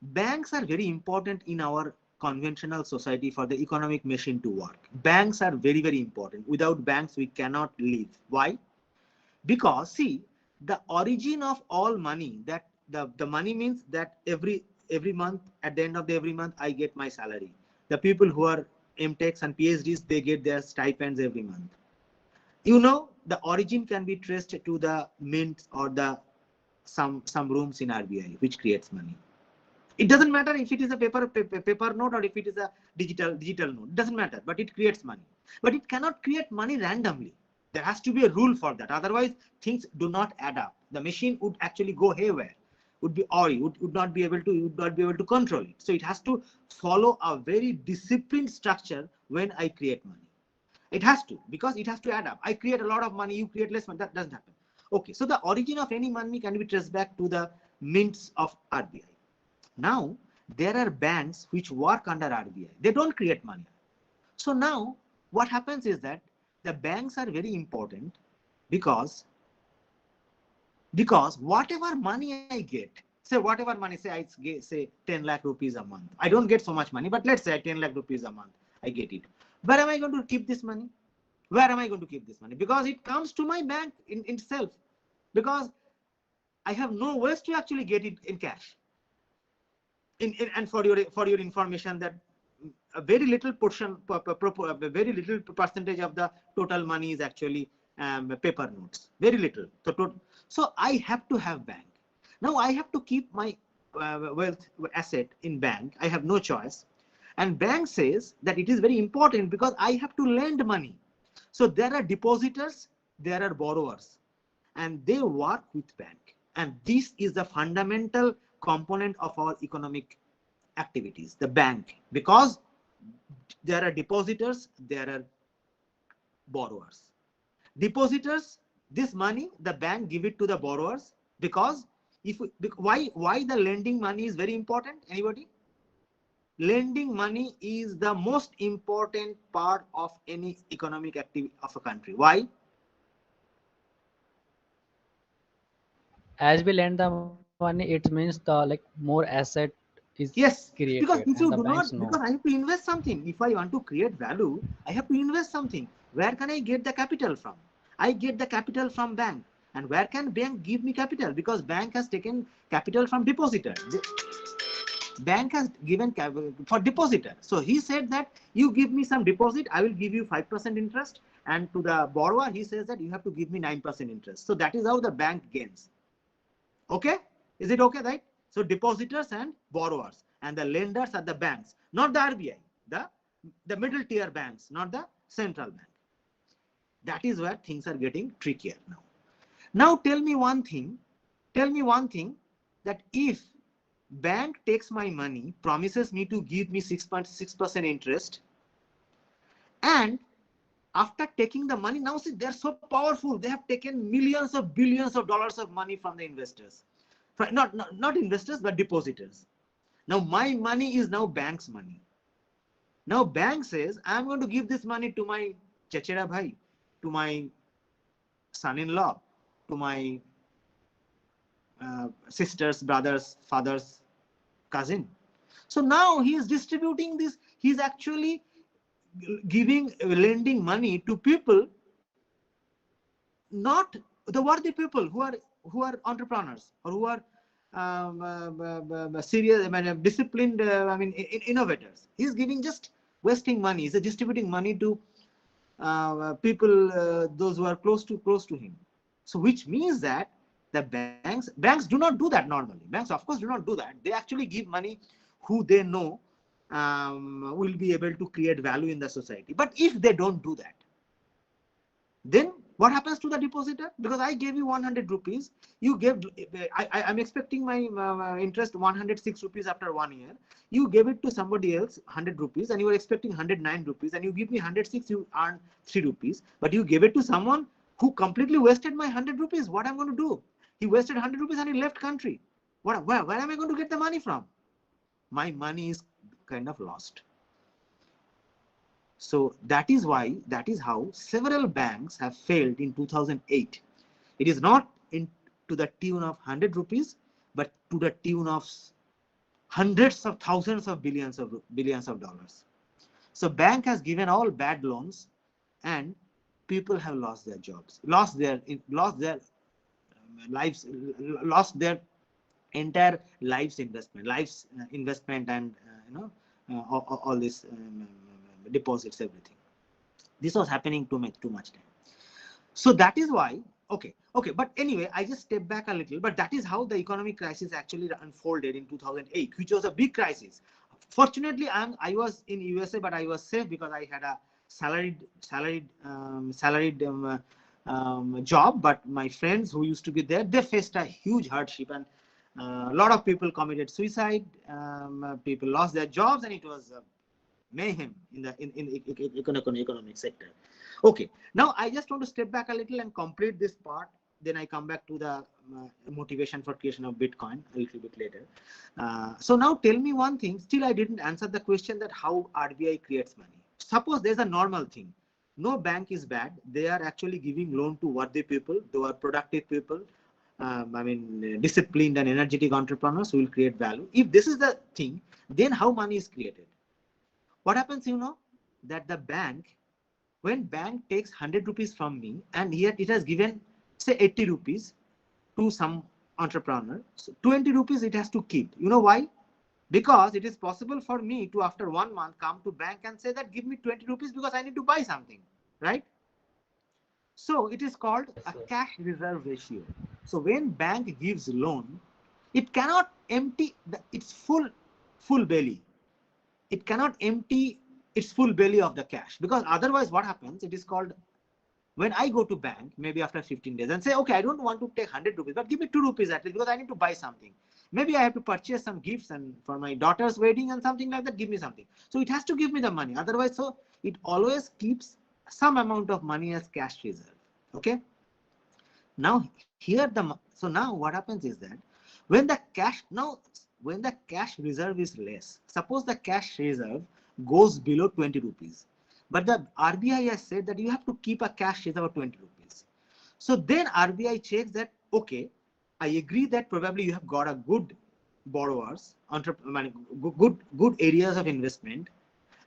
Banks are very important in our conventional society for the economic machine to work. Banks are very, very important. Without banks, we cannot live. Why? Because see, the origin of all money, that the money means that every month, at the end of every month, I get my salary. The people who are MTechs and PhDs, they get their stipends every month. You know, the origin can be traced to the mint or the some rooms in RBI, which creates money. It doesn't matter if it is a paper note or if it is a digital note. It doesn't matter, but it creates money. But it cannot create money randomly. There has to be a rule for that. Otherwise, things do not add up. The machine would actually go haywire. Would not be able to control it. So it has to follow a very disciplined structure when I create money. It has to, because it has to add up. I create a lot of money, you create less money. That doesn't happen. Okay, so the origin of any money can be traced back to the mints of RBI. Now, there are banks which work under RBI. They don't create money. So now, what happens is that the banks are very important because Because whatever money I get, say whatever money, say I get, say 10 lakh rupees a month. I don't get so much money, but let's say 10 lakh rupees a month, I get it. Where am I going to keep this money? Where am I going to keep this money? Because it comes to my bank in itself. Because I have no ways to actually get it in cash. And for your information, that a very little portion, a very little percentage of the total money is actually paper notes. Very little. So I have to have bank. Now I have to keep my wealth asset in bank. I have no choice. And bank says that it is very important because I have to lend money. So there are depositors, there are borrowers, and they work with bank. And this is the fundamental component of our economic activities, the bank, because there are depositors, there are borrowers. Depositors, this money, the bank give it to the borrowers because why the lending money is very important? Anybody? Lending money is the most important part of any economic activity of a country. Why? As we lend the money, it means the more asset is Yes, created, because and if the you do banks not, know. because I have to invest something. If I want to create value, I have to invest something. Where can I get the capital from? I get the capital from bank. And where can bank give me capital? Because bank has taken capital from depositor. Bank has given for depositor. So he said that you give me some deposit, I will give you 5% interest. And to the borrower, he says that you have to give me 9% interest. So that is how the bank gains. Okay? Is it okay, right? So depositors and borrowers, and the lenders are the banks, not the RBI, the middle tier banks, not the central bank. That is where things are getting trickier now. Now tell me one thing, that if bank takes my money, promises me to give me 6.6% interest, and after taking the money, now see, they're so powerful, they have taken millions of billions of dollars of money from the investors. Not investors, but depositors. Now my money is now bank's money. Now bank says, I'm going to give this money to my chachera bhai, to my son-in-law, to my sisters, brothers, fathers, cousin. So now he is distributing this. He's actually lending money to people, not the worthy people who are entrepreneurs or who are serious, disciplined, innovators. He's giving just wasting money. He's distributing money to people, those who are close to him. So which means that the banks do not do that normally. Banks, of course, do not do that. They actually give money who they know will be able to create value in the society. But if they don't do that, then what happens to the depositor? Because I gave you 100 rupees, you gave, I'm expecting my interest 106 rupees after 1 year. You gave it to somebody else 100 rupees and you were expecting 109 rupees, and you give me 106, you earn 3 rupees, but you gave it to someone who completely wasted my 100 rupees. What I'm going to do? He wasted 100 rupees and he left country. Where am I going to get the money from? My money is kind of lost. So that is how several banks have failed in 2008. It is not to the tune of 100 rupees, but to the tune of hundreds of thousands of billions of dollars. So bank has given all bad loans, and people have lost their jobs, lost their lives, lost their entire investment, and all this deposits, everything. This was happening too much time. So that is why, okay, but anyway, I just step back a little, but that is how the economic crisis actually unfolded in 2008, which was a big crisis. Fortunately, I was in USA, but I was safe because I had a salaried job. But my friends who used to be there, they faced a huge hardship, and a lot of people committed suicide. People lost their jobs, and it was mayhem in the economic sector. Okay, now I just want to step back a little and complete this part. Then I come back to the motivation for creation of Bitcoin a little bit later. So now tell me one thing. Still, I didn't answer the question that how RBI creates money. Suppose there's a normal thing. No bank is bad. They are actually giving loan to worthy people. They are productive people. disciplined and energetic entrepreneurs who will create value. If this is the thing, then how money is created? What happens, that the bank, when bank takes 100 rupees from me and yet it has given, say, 80 rupees to some entrepreneur, so 20 rupees it has to keep. You know why? Because it is possible for me to, after 1 month, come to bank and say that give me 20 rupees because I need to buy something, right? So it is called Yes, a yes. cash reserve ratio. So when bank gives loan, it cannot empty its full belly. It cannot empty its full belly of the cash, because otherwise what happens, it is called, when I go to bank maybe after 15 days and say, okay, I don't want to take 100 rupees, but give me 2 rupees at least because I need to buy something. Maybe I have to purchase some gifts and for my daughter's wedding and something like that, give me something. So it has to give me the money. Otherwise, so it always keeps some amount of money as cash reserve. Okay. Now here so now what happens is that when the cash reserve is less, suppose the cash reserve goes below 20 rupees, but the RBI has said that you have to keep a cash reserve of 20 rupees. So then RBI checks that, okay, I agree that probably you have got a good borrowers, good areas of investment,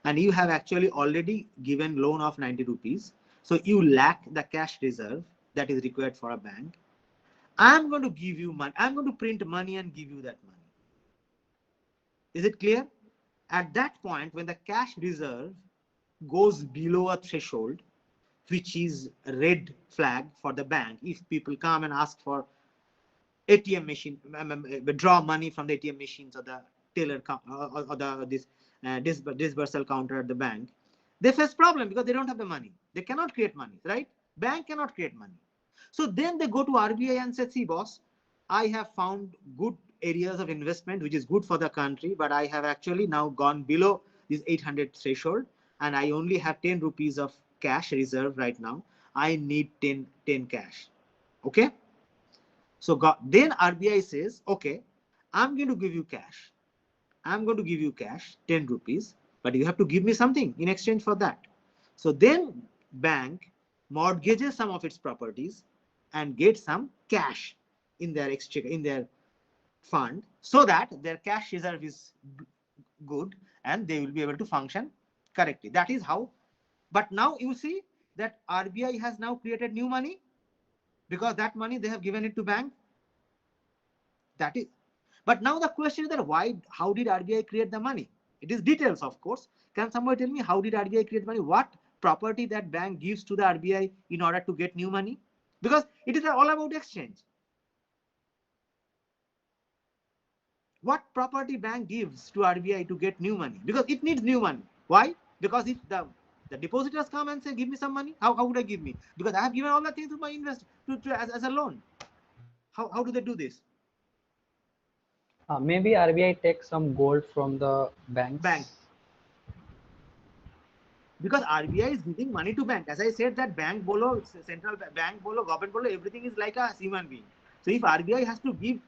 and you have actually already given loan of 90 rupees. So you lack the cash reserve that is required for a bank. I'm going to give you money. I'm going to print money and give you that money. Is it clear? At that point, when the cash reserve goes below a threshold, which is a red flag for the bank, if people come and ask for ATM machine, withdraw money from the ATM machines or the teller or this dispersal counter at the bank, they face problem because they don't have the money. They cannot create money, right? Bank cannot create money. So then they go to RBI and say, see, boss, I have found good areas of investment, which is good for the country, but I have actually now gone below this 800 threshold and I only have 10 rupees of cash reserve right now. I need 10 cash. Okay. So then RBI says, okay, I'm going to give you cash. I'm going to give you cash, 10 rupees, but you have to give me something in exchange for that. So then bank mortgages some of its properties and gets some cash in their exchequer, in their fund, so that their cash reserve is good and they will be able to function correctly. That is how. But now you see that RBI has now created new money because that money they have given it to bank. That is. But now the question is that how did RBI create the money? It is details, of course. Can somebody tell me how did RBI create money? What property that bank gives to the RBI in order to get new money? Because it is all about exchange. What property bank gives to RBI to get new money? Because it needs new money. Why? Because if the depositors come and say, give me some money, how would I give me? Because I have given all the things to my investor as a loan. How do they do this? Maybe RBI takes some gold from the banks. Because RBI is giving money to bank. As I said, that bank bolo, central bank bolo, government bolo, everything is like a human being. So if RBI has to give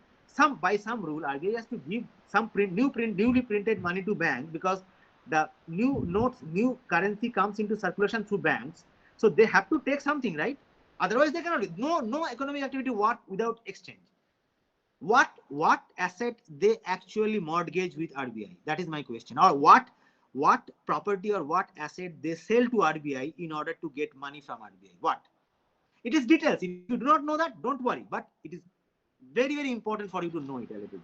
by some rule, RBI has to give some newly printed money to bank, because the new notes, new currency comes into circulation through banks. So they have to take something, right? Otherwise they cannot. No economic activity without exchange. What asset they actually mortgage with RBI? That is my question. Or what property or what asset they sell to RBI in order to get money from RBI? What? It is details. If you do not know that, don't worry. But it is very, very important for you to know it a little bit.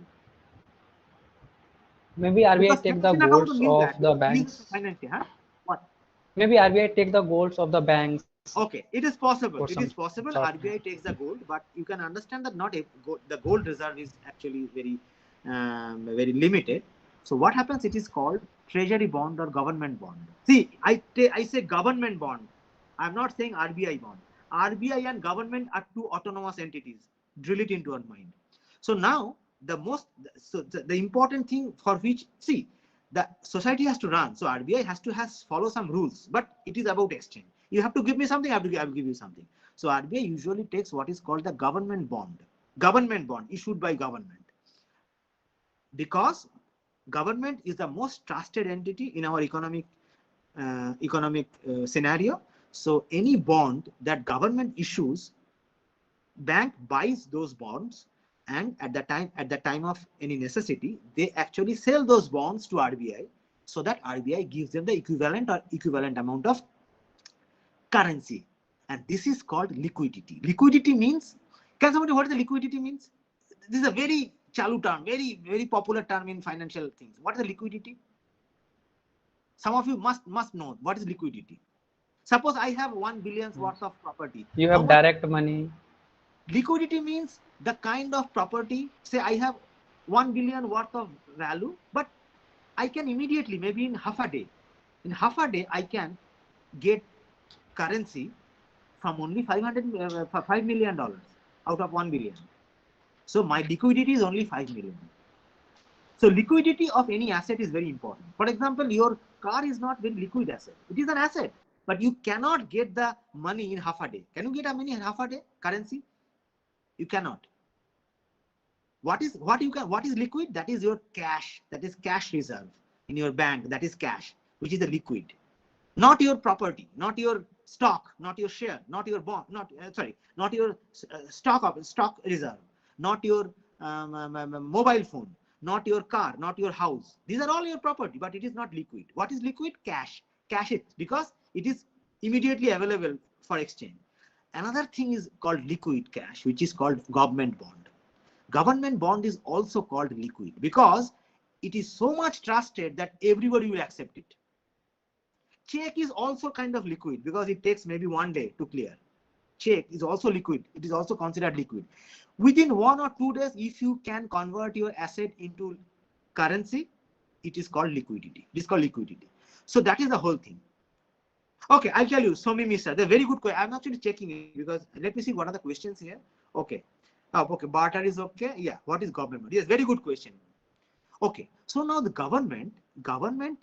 Maybe RBI Because take the financial account golds knew of that. the Because banks. financial, huh? What? Maybe RBI take the golds of the banks. Okay, it is possible. For It some is possible. sort. RBI takes the gold, but you can understand that not the gold reserve is actually very limited. So what happens? It is called treasury bond or government bond. See, I say government bond. I'm not saying RBI bond. RBI and government are two autonomous entities. Drill it into our mind. So now the important thing for which, see, the society has to run. So RBI has to follow some rules, but it is about exchange. You have to give me something, I will give you something. So RBI usually takes what is called the government bond issued by government, because government is the most trusted entity in our economic scenario. So any bond that government issues bank buys those bonds, and at the time of any necessity, they actually sell those bonds to RBI, so that RBI gives them the equivalent amount of currency, and this is called liquidity. Liquidity means, can somebody what the liquidity means? This is a very chalu term, very popular term in financial things. What is the liquidity? Some of you must know what is liquidity. Suppose I have 1 billion worth of property. You have direct money. Liquidity means the kind of property, say I have 1 billion worth of value, but I can immediately, maybe in half a day, I can get currency from only $5 million out of 1 billion. So my liquidity is only 5 million. So liquidity of any asset is very important. For example, your car is not very liquid asset. It is an asset, but you cannot get the money in half a day. Can you get a money in half a day currency? You cannot. What is liquid? That is your cash. That is cash reserve in your bank. That is cash, which is the liquid. Not your property, not your stock, not your share, not your bond, not your stock reserve, not your mobile phone, not your car, not your house. These are all your property, but it is not liquid. What is liquid? Cash. Cash is because it is immediately available for exchange. Another thing is called liquid cash, which is called government bond. Government bond is also called liquid because it is so much trusted that everybody will accept it. Check is also kind of liquid because it takes maybe 1 day to clear. Check is also liquid. It is also considered liquid. Within 1 or 2 days, if you can convert your asset into currency, it is called liquidity. It is called liquidity. So that is the whole thing. Okay, I'll tell you, Somi Mishra, they're very good question. I'm actually checking it because let me see what are the questions here. Okay. Okay, barter is okay. Yeah, what is government? Yes, very good question. Okay, so now the government,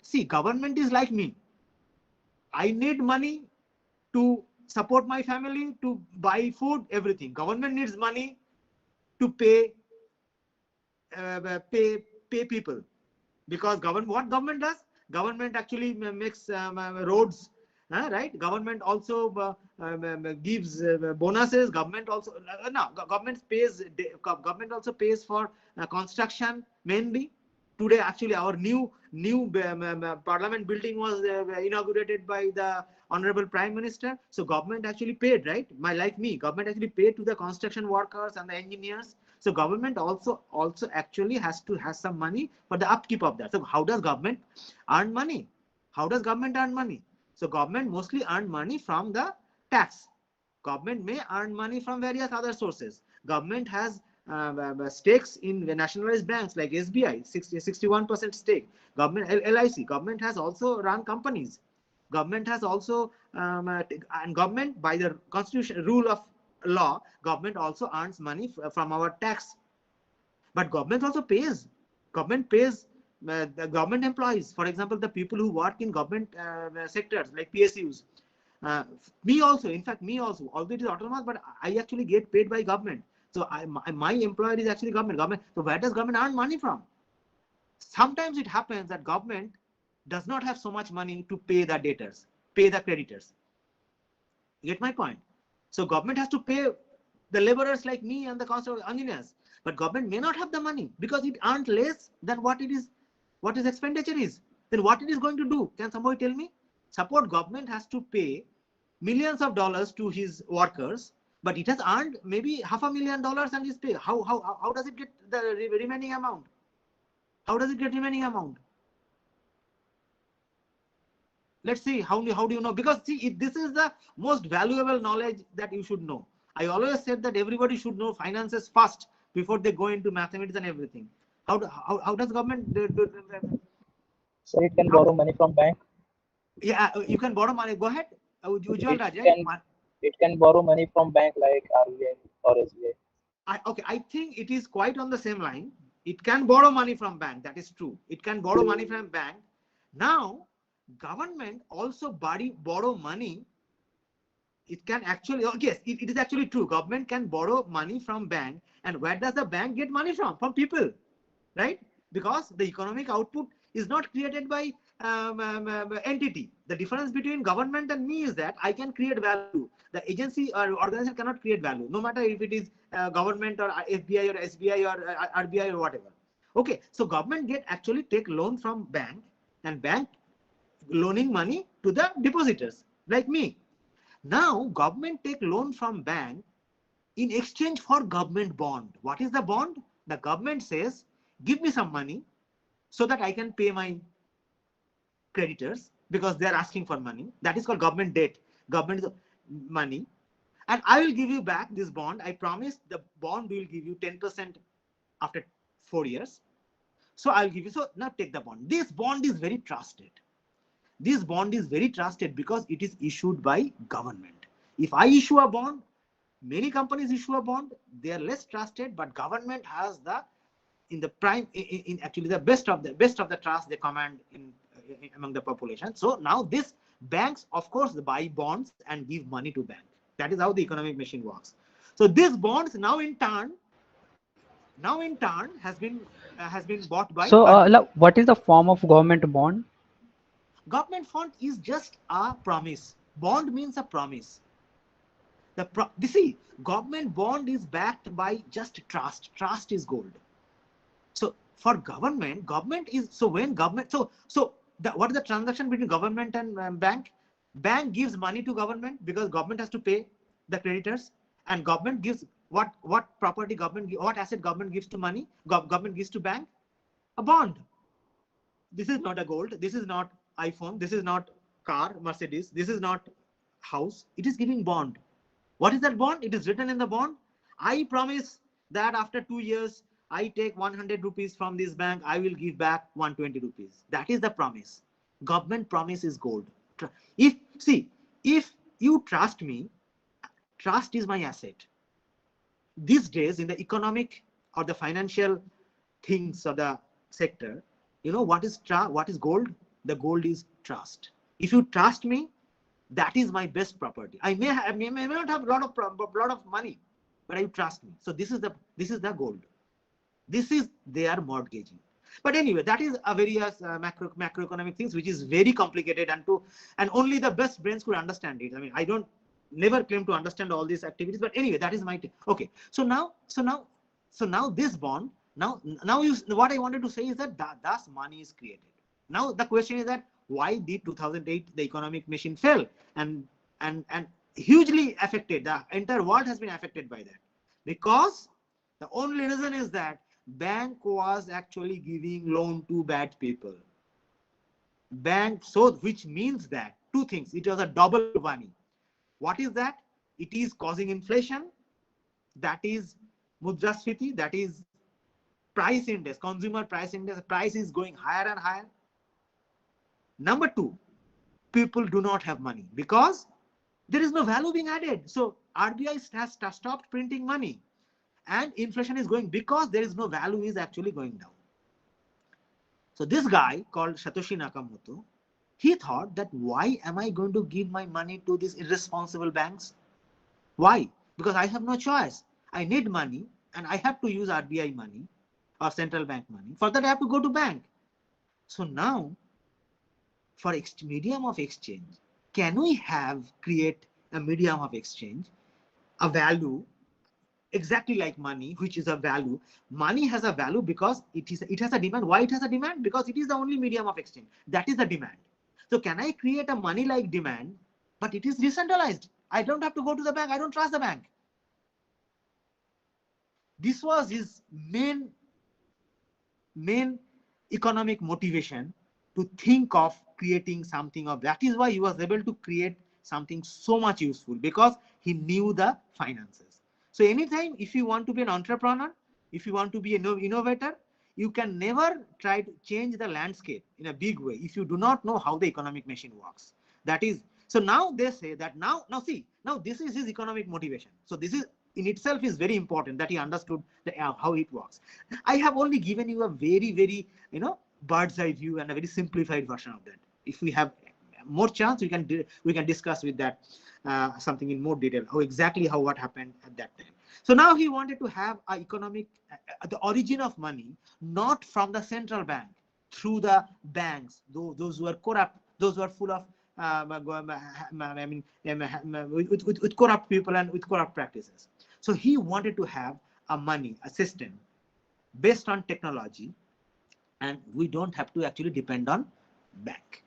see, government is like me. I need money to support my family, to buy food, everything. Government needs money to pay people, because what government does? Government actually makes roads, right? Government also gives bonuses. Government also government also pays for construction mainly. Today, actually, our new parliament building was inaugurated by the Honorable Prime Minister. So government actually paid, right? Like me, government actually paid to the construction workers and the engineers. So government also actually has some money for the upkeep of that. So how does government earn money? How does government earn money? So government mostly earn money from the tax. Government may earn money from various other sources. Government has stakes in nationalized banks like SBI, 61% stake. Government, LIC, government has also run companies. Government has also, and government, by the constitution rule of law, government also earns money from our tax. But government also pays. Government pays the government employees. For example, the people who work in government sectors like PSUs. Me also, although it is autonomous, but I actually get paid by government. So my employer is actually government. So where does government earn money from? Sometimes it happens that government does not have so much money to pay the debtors, pay the creditors. You get my point? So government has to pay the laborers like me and the construction engineers. But government may not have the money because it earned less than what its expenditure is. Then what it is going to do? Can somebody tell me? Suppose government has to pay millions of dollars to his workers, but it has earned maybe $500,000 and is paid. How does it get the remaining amount? How does it get remaining amount? Let's see, how do you know? Because see, this is the most valuable knowledge that you should know. I always said that everybody should know finances first before they go into mathematics and everything. How does government do? So it can borrow money from bank? Yeah, you can borrow money. Go ahead. Ujjwal Raj, it can borrow money from bank like RBI or SBI. Okay, I think it is quite on the same line. It can borrow money from bank. That is true. It can borrow money from bank. Now, government also borrow money. It can actually, yes, it is actually true. Government can borrow money from bank. And where does the bank get money from? From people, right? Because the economic output is not created by entity. The difference between government and me is that I can create value. The agency or organization cannot create value, no matter if it is government or FBI or SBI or RBI or whatever. Okay, so government actually take loan from bank, and bank loaning money to the depositors like me. Now government take loan from bank in exchange for government bond. What is the bond? The government says, give me some money so that I can pay my creditors because they are asking for money. That is called government debt. Government money. And I will give you back this bond. I promise the bond will give you 10% after 4 years. So I'll give you. So now take the bond. This bond is very trusted. This bond is very trusted because it is issued by government. If I issue a bond, many companies issue a bond, they are less trusted, but government has actually the best of the trust they command among the population. So now this banks, of course, buy bonds and give money to bank. That is how the economic machine works. So these bonds now in turn has been bought by. So what is the form of government bond? Government bond is just a promise. Bond means a promise. See, government bond is backed by just trust. Trust is gold. So for government is, so when government, what is the transaction between government and bank? Bank gives money to government because government has to pay the creditors, and government gives what property government, what asset government gives to money, government gives to bank? A bond. This is not a gold. This is not iPhone. This is not car, Mercedes. This is not house. It is giving bond. What is that bond? It is written in the bond. I promise that after 2 years, I take 100 rupees from this bank. I will give back 120 rupees. That is the promise. Government promise is gold. If you trust me, trust is my asset. These days in the economic or the financial things of the sector, you know what is gold? The gold is trust. If you trust me, that is my best property. I may not have a lot of money, but you trust me. So this is the gold. This is their mortgaging. But anyway, that is a various macroeconomic things which is very complicated, and only the best brains could understand it. I mean, I don't never claim to understand all these activities, but anyway, that is my okay. So now this bond. Now what I wanted to say is that thus money is created. Now the question is that why did 2008 the economic machine fell and hugely affected? The entire world has been affected by that, because the only reason is that bank was actually giving loan to bad people. Which means that two things. It was a double whammy. What is that? It is causing inflation. That is mudrasfiti. That is price index, consumer price index. Price is going higher and higher. Number two, people do not have money because there is no value being added. So RBI has stopped printing money, and inflation is going because there is no value is actually going down. So this guy called Satoshi Nakamoto, he thought that why am I going to give my money to these irresponsible banks? Why? Because I have no choice. I need money and I have to use RBI money or central bank money. For that I have to go to bank. So now for medium of exchange, can we create a medium of exchange, a value exactly like money, which is a value? Money has a value because it has a demand. Why it has a demand? Because it is the only medium of exchange. That is the demand. So can I create a money like demand, but it is decentralized? I don't have to go to the bank. I don't trust the bank. This was his main economic motivation, to think of creating something of that. Is why he was able to create something so much useful, because he knew the finances. So anytime if you want to be an entrepreneur, if you want to be an innovator, you can never try to change the landscape in a big way if you do not know how the economic machine works. That is, so now they say that now this is his economic motivation. So this is in itself is very important that he understood how it works. I have only given you a very bird's eye view and a very simplified version of that. If we have more chance, we can discuss with that something in more detail, what happened at that time. So now he wanted to have a economic the origin of money not from the central bank. through the banks, those who are corrupt, those who are full of with corrupt people and with corrupt practices. So he wanted to have a system based on technology, and we don't have to actually depend on bank.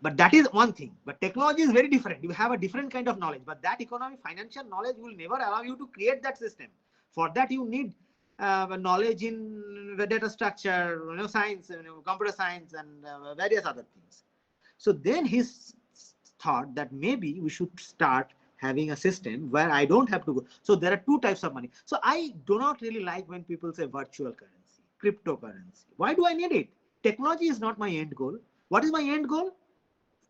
But that is one thing. But technology is very different. You have a different kind of knowledge. But that economic financial knowledge will never allow you to create that system. For that, you need knowledge in the data structure, science, computer science, and various other things. So then he thought that maybe we should start having a system where I don't have to go. So there are two types of money. So I do not really like when people say virtual currency, cryptocurrency. Why do I need it? Technology is not my end goal. What is my end goal?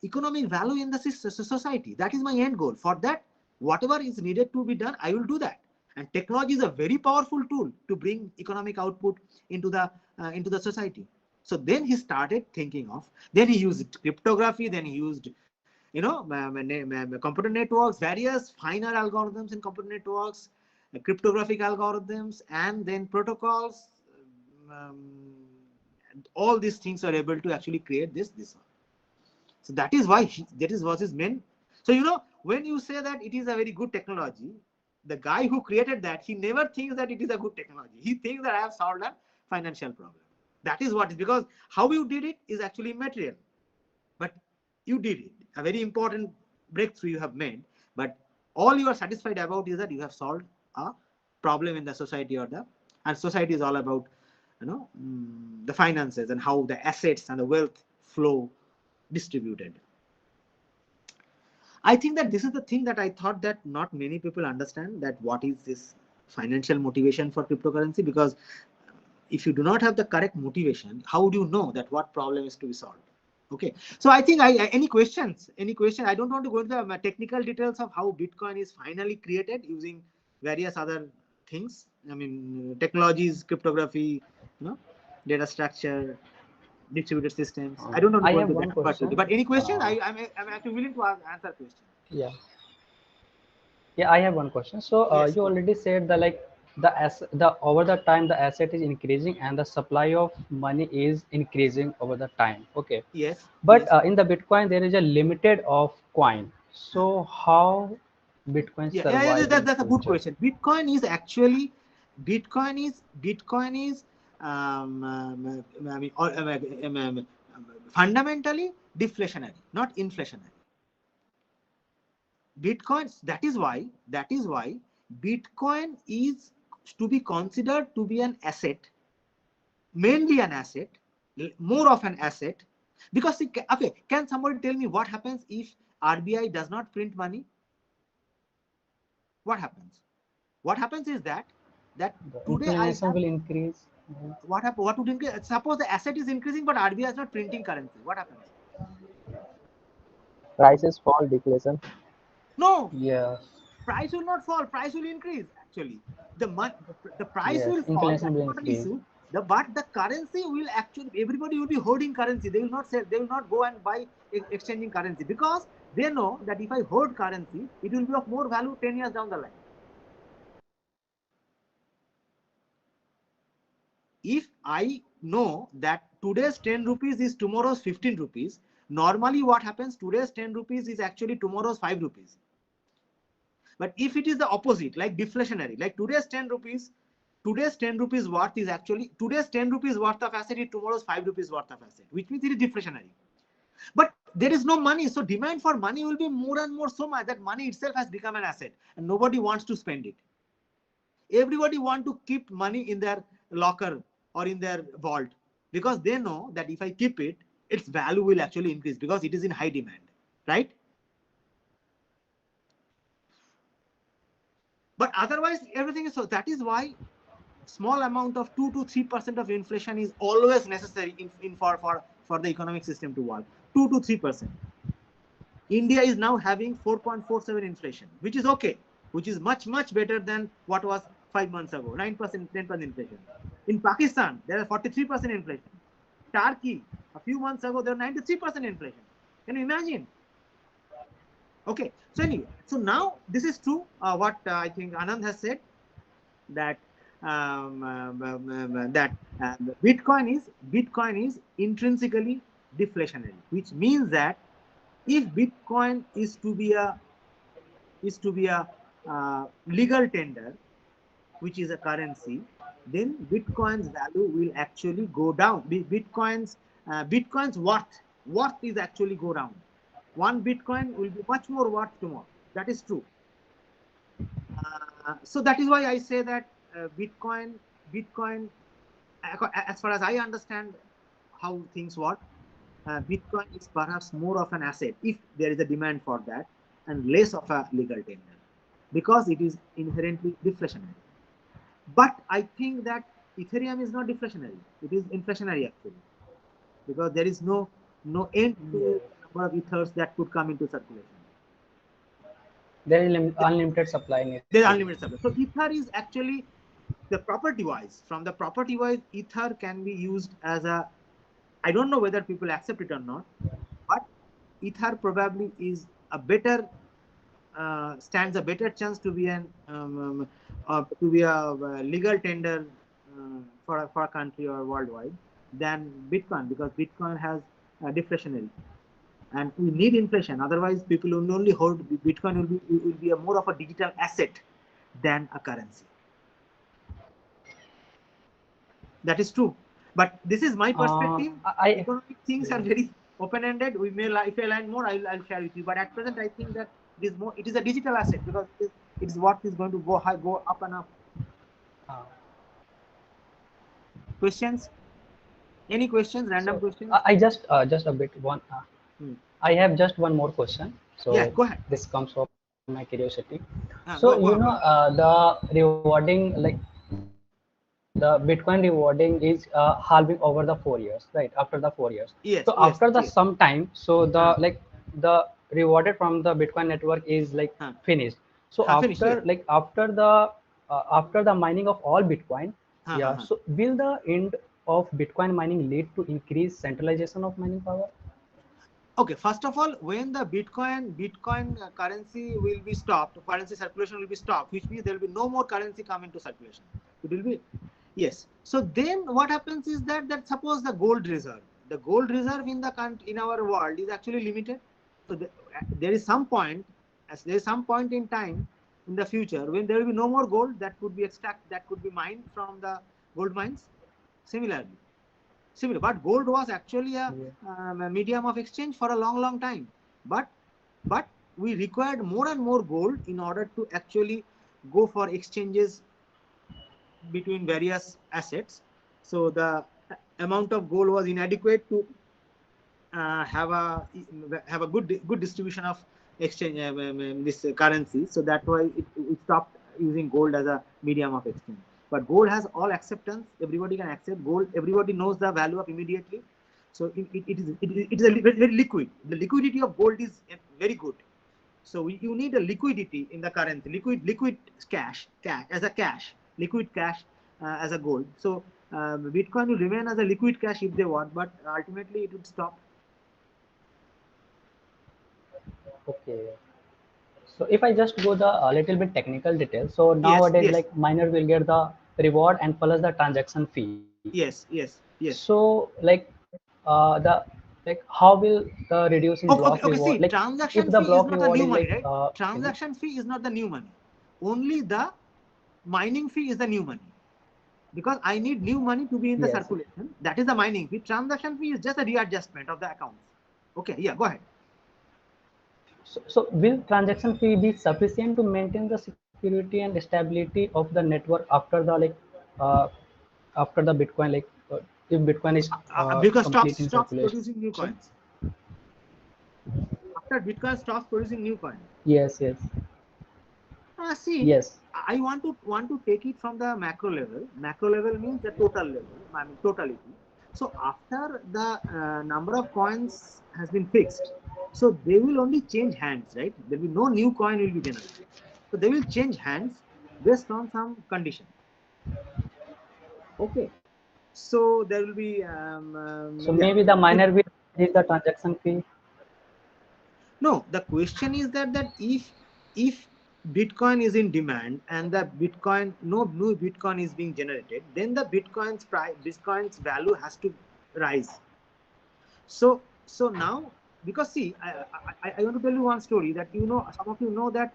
Economic value in the society. That is my end goal. For that, whatever is needed to be done, I will do that. And technology is a very powerful tool to bring economic output into the society. So then he started thinking of. Then he used cryptography. Then he used, computer networks, various finer algorithms in computer networks, cryptographic algorithms, and then protocols. All these things are able to actually create this one. So that is why that was his main. So when you say that it is a very good technology, the guy who created that, he never thinks that it is a good technology. He thinks that I have solved a financial problem. That is what is, because how you did it is actually material, but you did it. A very important breakthrough you have made, but all you are satisfied about is that you have solved a problem in the society, and society is all about the finances and how the assets and the wealth flow distributed. I think that this is the thing that I thought that not many people understand, that what is this financial motivation for cryptocurrency, because if you do not have the correct motivation, how would you know that what problem is to be solved? Okay, so I think any questions? I don't want to go into the technical details of how Bitcoin is finally created using various other things. I mean, technologies, cryptography, data structure, distributed systems. I don't know. I have one question. But any question? I'm actually willing to answer questions. Yeah, I have one question. So Yes. you already said that the over the time the asset is increasing and the supply of money is increasing over the time. Okay. Yes. But yes. in the Bitcoin there is a limited of coin. So how Bitcoin survive? That's a good question. Bitcoin is fundamentally deflationary, not inflationary. Bitcoin, that is why Bitcoin is to be considered to be an asset, mainly an asset, more of an asset, because okay, can somebody tell me what happens if RBI does not print money? What happens? What happens is that today inflation will increase. What would increase? Suppose the asset is increasing, but RBI is not printing currency. What happens? Prices fall, deflation. No. Yes. Price will not fall. Price will increase. Actually, the price Yes, will fall. inflation will Not an increase. issue. But the currency will actually, everybody will be holding currency. They will not sell. They will not go and buy exchanging currency, because they know that if I hold currency, it will be of more value 10 years down the line. If I know that today's 10 rupees is tomorrow's 15 rupees, normally what happens? Today's 10 rupees is actually tomorrow's 5 rupees. But if it is the opposite, like deflationary, like today's 10 rupees worth is actually today's 10 rupees worth of asset is tomorrow's 5 rupees worth of asset, which means it is deflationary. But there is no money, so demand for money will be more and more, so much that money itself has become an asset and nobody wants to spend it. Everybody wants to keep money in their locker or in their vault, because they know that if I keep it, its value will actually increase because it is in high demand, right? But otherwise, everything is so. That is why small amount of 2 to 3% of inflation is always necessary for the economic system to work. 2 to 3%. India is now having 4.47 inflation, which is okay, which is much better than what was 5 months ago. 9%, 10% inflation. In Pakistan, there is 43% inflation. Turkey, a few months ago, there was 93% inflation. Can you imagine? Okay, so anyway, so now this is true. What I think Anand has said, that that Bitcoin is intrinsically deflationary, which means that if Bitcoin is to be a legal tender, which is a currency, then Bitcoin's value will actually go down. Bitcoin's worth is actually go down. One Bitcoin will be much more worth tomorrow. That is true. So that is why I say that Bitcoin, as far as I understand how things work, Bitcoin is perhaps more of an asset if there is a demand for that, and less of a legal tender, because it is inherently deflationary. But I think that Ethereum is not deflationary; it is inflationary actually, because there is no end to the number of ethers that could come into circulation. There is unlimited supply in it. There is unlimited supply. So ether is actually the property-wise. From the property-wise, ether can be used as a. I don't know whether people accept it or not, but ether probably is a better stands a better chance to be an legal tender for a country or worldwide than Bitcoin, because Bitcoin has deflationary, and we need inflation. Otherwise, people will only hold Bitcoin. Will be a more of a digital asset than a currency. That is true, but this is my perspective. Economic things are very open-ended. We may, if I learn more, I'll share with you. But at present, I think that it is more. It is a digital asset because it is what is going to go high, go up and up. Questions? Any questions? Random questions? I just a bit one. I have just one more question. So yeah, go ahead. This comes from my curiosity. So the rewarding, like the Bitcoin rewarding is halving over the 4 years, right? After the 4 years. Yes. So after the some time, so the like the rewarded from the Bitcoin network is like finished. So after the mining of all Bitcoin, so will the end of Bitcoin mining lead to increased centralization of mining power? Okay, first of all, when the Bitcoin currency will be stopped, currency circulation will be stopped, which means there will be no more currency come into circulation. It will be, yes. So then what happens is that suppose the gold reserve in our world is actually limited. So there is some point in time in the future when there will be no more gold that could be mined from the gold mines. Similar, but gold was actually a medium of exchange for a long time. But we required more and more gold in order to actually go for exchanges between various assets. So the amount of gold was inadequate to have a good distribution of exchange this currency. So that's why it stopped using gold as a medium of exchange. But gold has all acceptance. Everybody can accept gold. Everybody knows the value of immediately. So it is a very liquid. The liquidity of gold is very good. So you need a liquidity in the currency, liquid cash as a cash, liquid cash as a gold. So Bitcoin will remain as a liquid cash if they want, but ultimately it would stop. Okay. So if I just go the little bit technical details, so nowadays like miner will get the reward and plus the transaction fee. Yes. So like how will the reducing block reward? See, like transaction if the fee block is not the new money, like, right? Transaction fee is not the new money. Only the mining fee is the new money. Because I need new money to be in the circulation. That is the mining fee. Transaction fee is just a readjustment of the accounts. Okay, yeah, go ahead. So will transaction fee be sufficient to maintain the security and stability of the network after the Bitcoin, if Bitcoin is because stops producing new coins. After Bitcoin stops producing new coins. Yes. See, yes. I want to take it from the macro level. Macro level means the total level, I mean totality. So after the number of coins has been fixed, so they will only change hands, right? There will be no new coin will be generated. So they will change hands based on some condition. Okay. So there will be. So maybe the miner will increase the transaction fee. No, the question is that if Bitcoin is in demand and the Bitcoin, no new Bitcoin is being generated, then the Bitcoin's price, Bitcoin's value has to rise. So now, because see, I want to tell you one story that some of you know that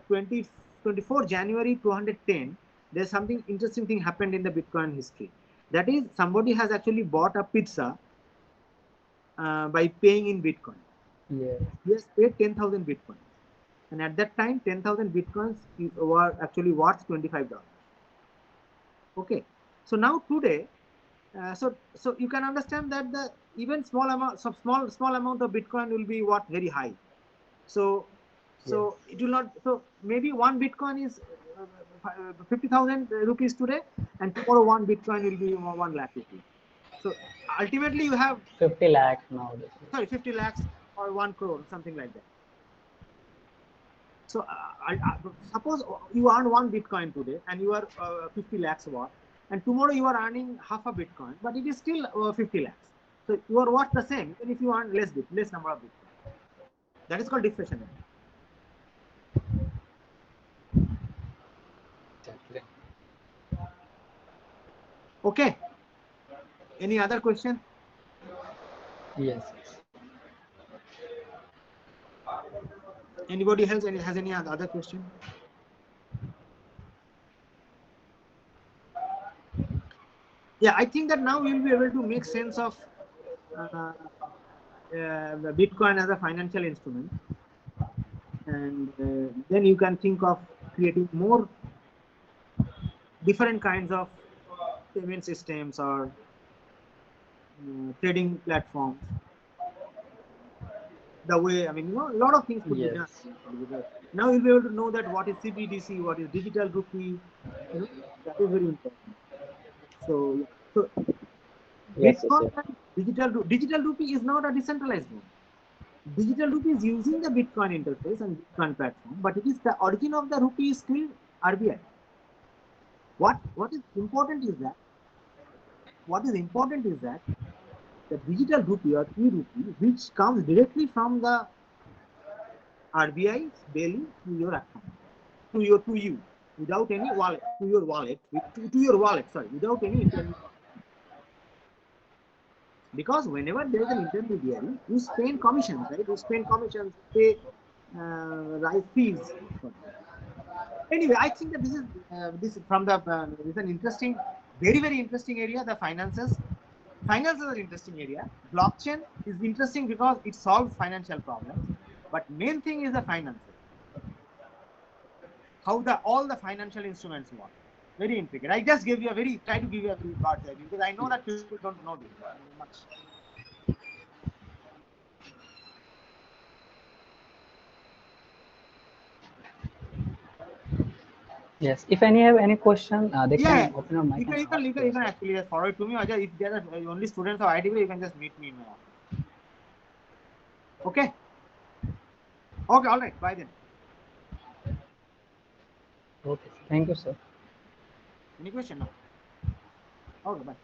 24 January 210, there's something interesting thing happened in the Bitcoin history. That is, somebody has actually bought a pizza by paying in Bitcoin. Yes. He has paid 10,000 Bitcoin. And at that time, 10,000 Bitcoins were actually worth $25. Okay. So now today, so you can understand that the even small amount of Bitcoin will be worth very high. So it will not. So maybe one Bitcoin is 50,000 rupees today, and tomorrow one Bitcoin will be 1 lakh rupees. So ultimately, you have 50 lakhs nowadays. Sorry, 50 lakhs or 1 crore, something like that. So suppose you earn 1 Bitcoin today, and you are 50 lakhs worth, and tomorrow you are earning half a Bitcoin, but it is still 50 lakhs. So you are worth the same, even if you earn less number of Bitcoin. That is called deflation. Exactly. Okay. Any other question? Yes. Anybody else has any other question? Yeah, I think that now we'll be able to make sense of Bitcoin as a financial instrument, and then you can think of creating more different kinds of payment systems or trading platforms. The way, I mean, a lot of things could be done. Yes. Because now you'll be able to know that what is CBDC, what is digital rupee. That is very important. So Yes, yes, Bitcoin yes. and digital rupee is not a decentralized one. Digital rupee is using the Bitcoin interface and Bitcoin platform, but it is the origin of the rupee is still RBI. What is important is that the digital rupee or e-rupee, which comes directly from the RBI's daily to your account, to you, without any wallet, to your wallet, without any intermediary. Because whenever there is an intermediary, you spend commissions, right? You spend commissions, pay rise fees. Anyway, I think that this is from the this is an interesting, very interesting area. The finances are an interesting area. Blockchain is interesting because it solves financial problems. But main thing is the finances. How all the financial instruments work. Very intricate. I just try to give you a very bird's eye view because I know that people don't know this much. Yes. If any have any question, they Yeah, can open your mic and you ask can yourself. actually just forward to me, or if there are only students of IIT BHILAI, you can just meet me in my office. Okay. Okay. All right. Bye then. Okay. Thank you, sir. Any question? No. Okay. Bye.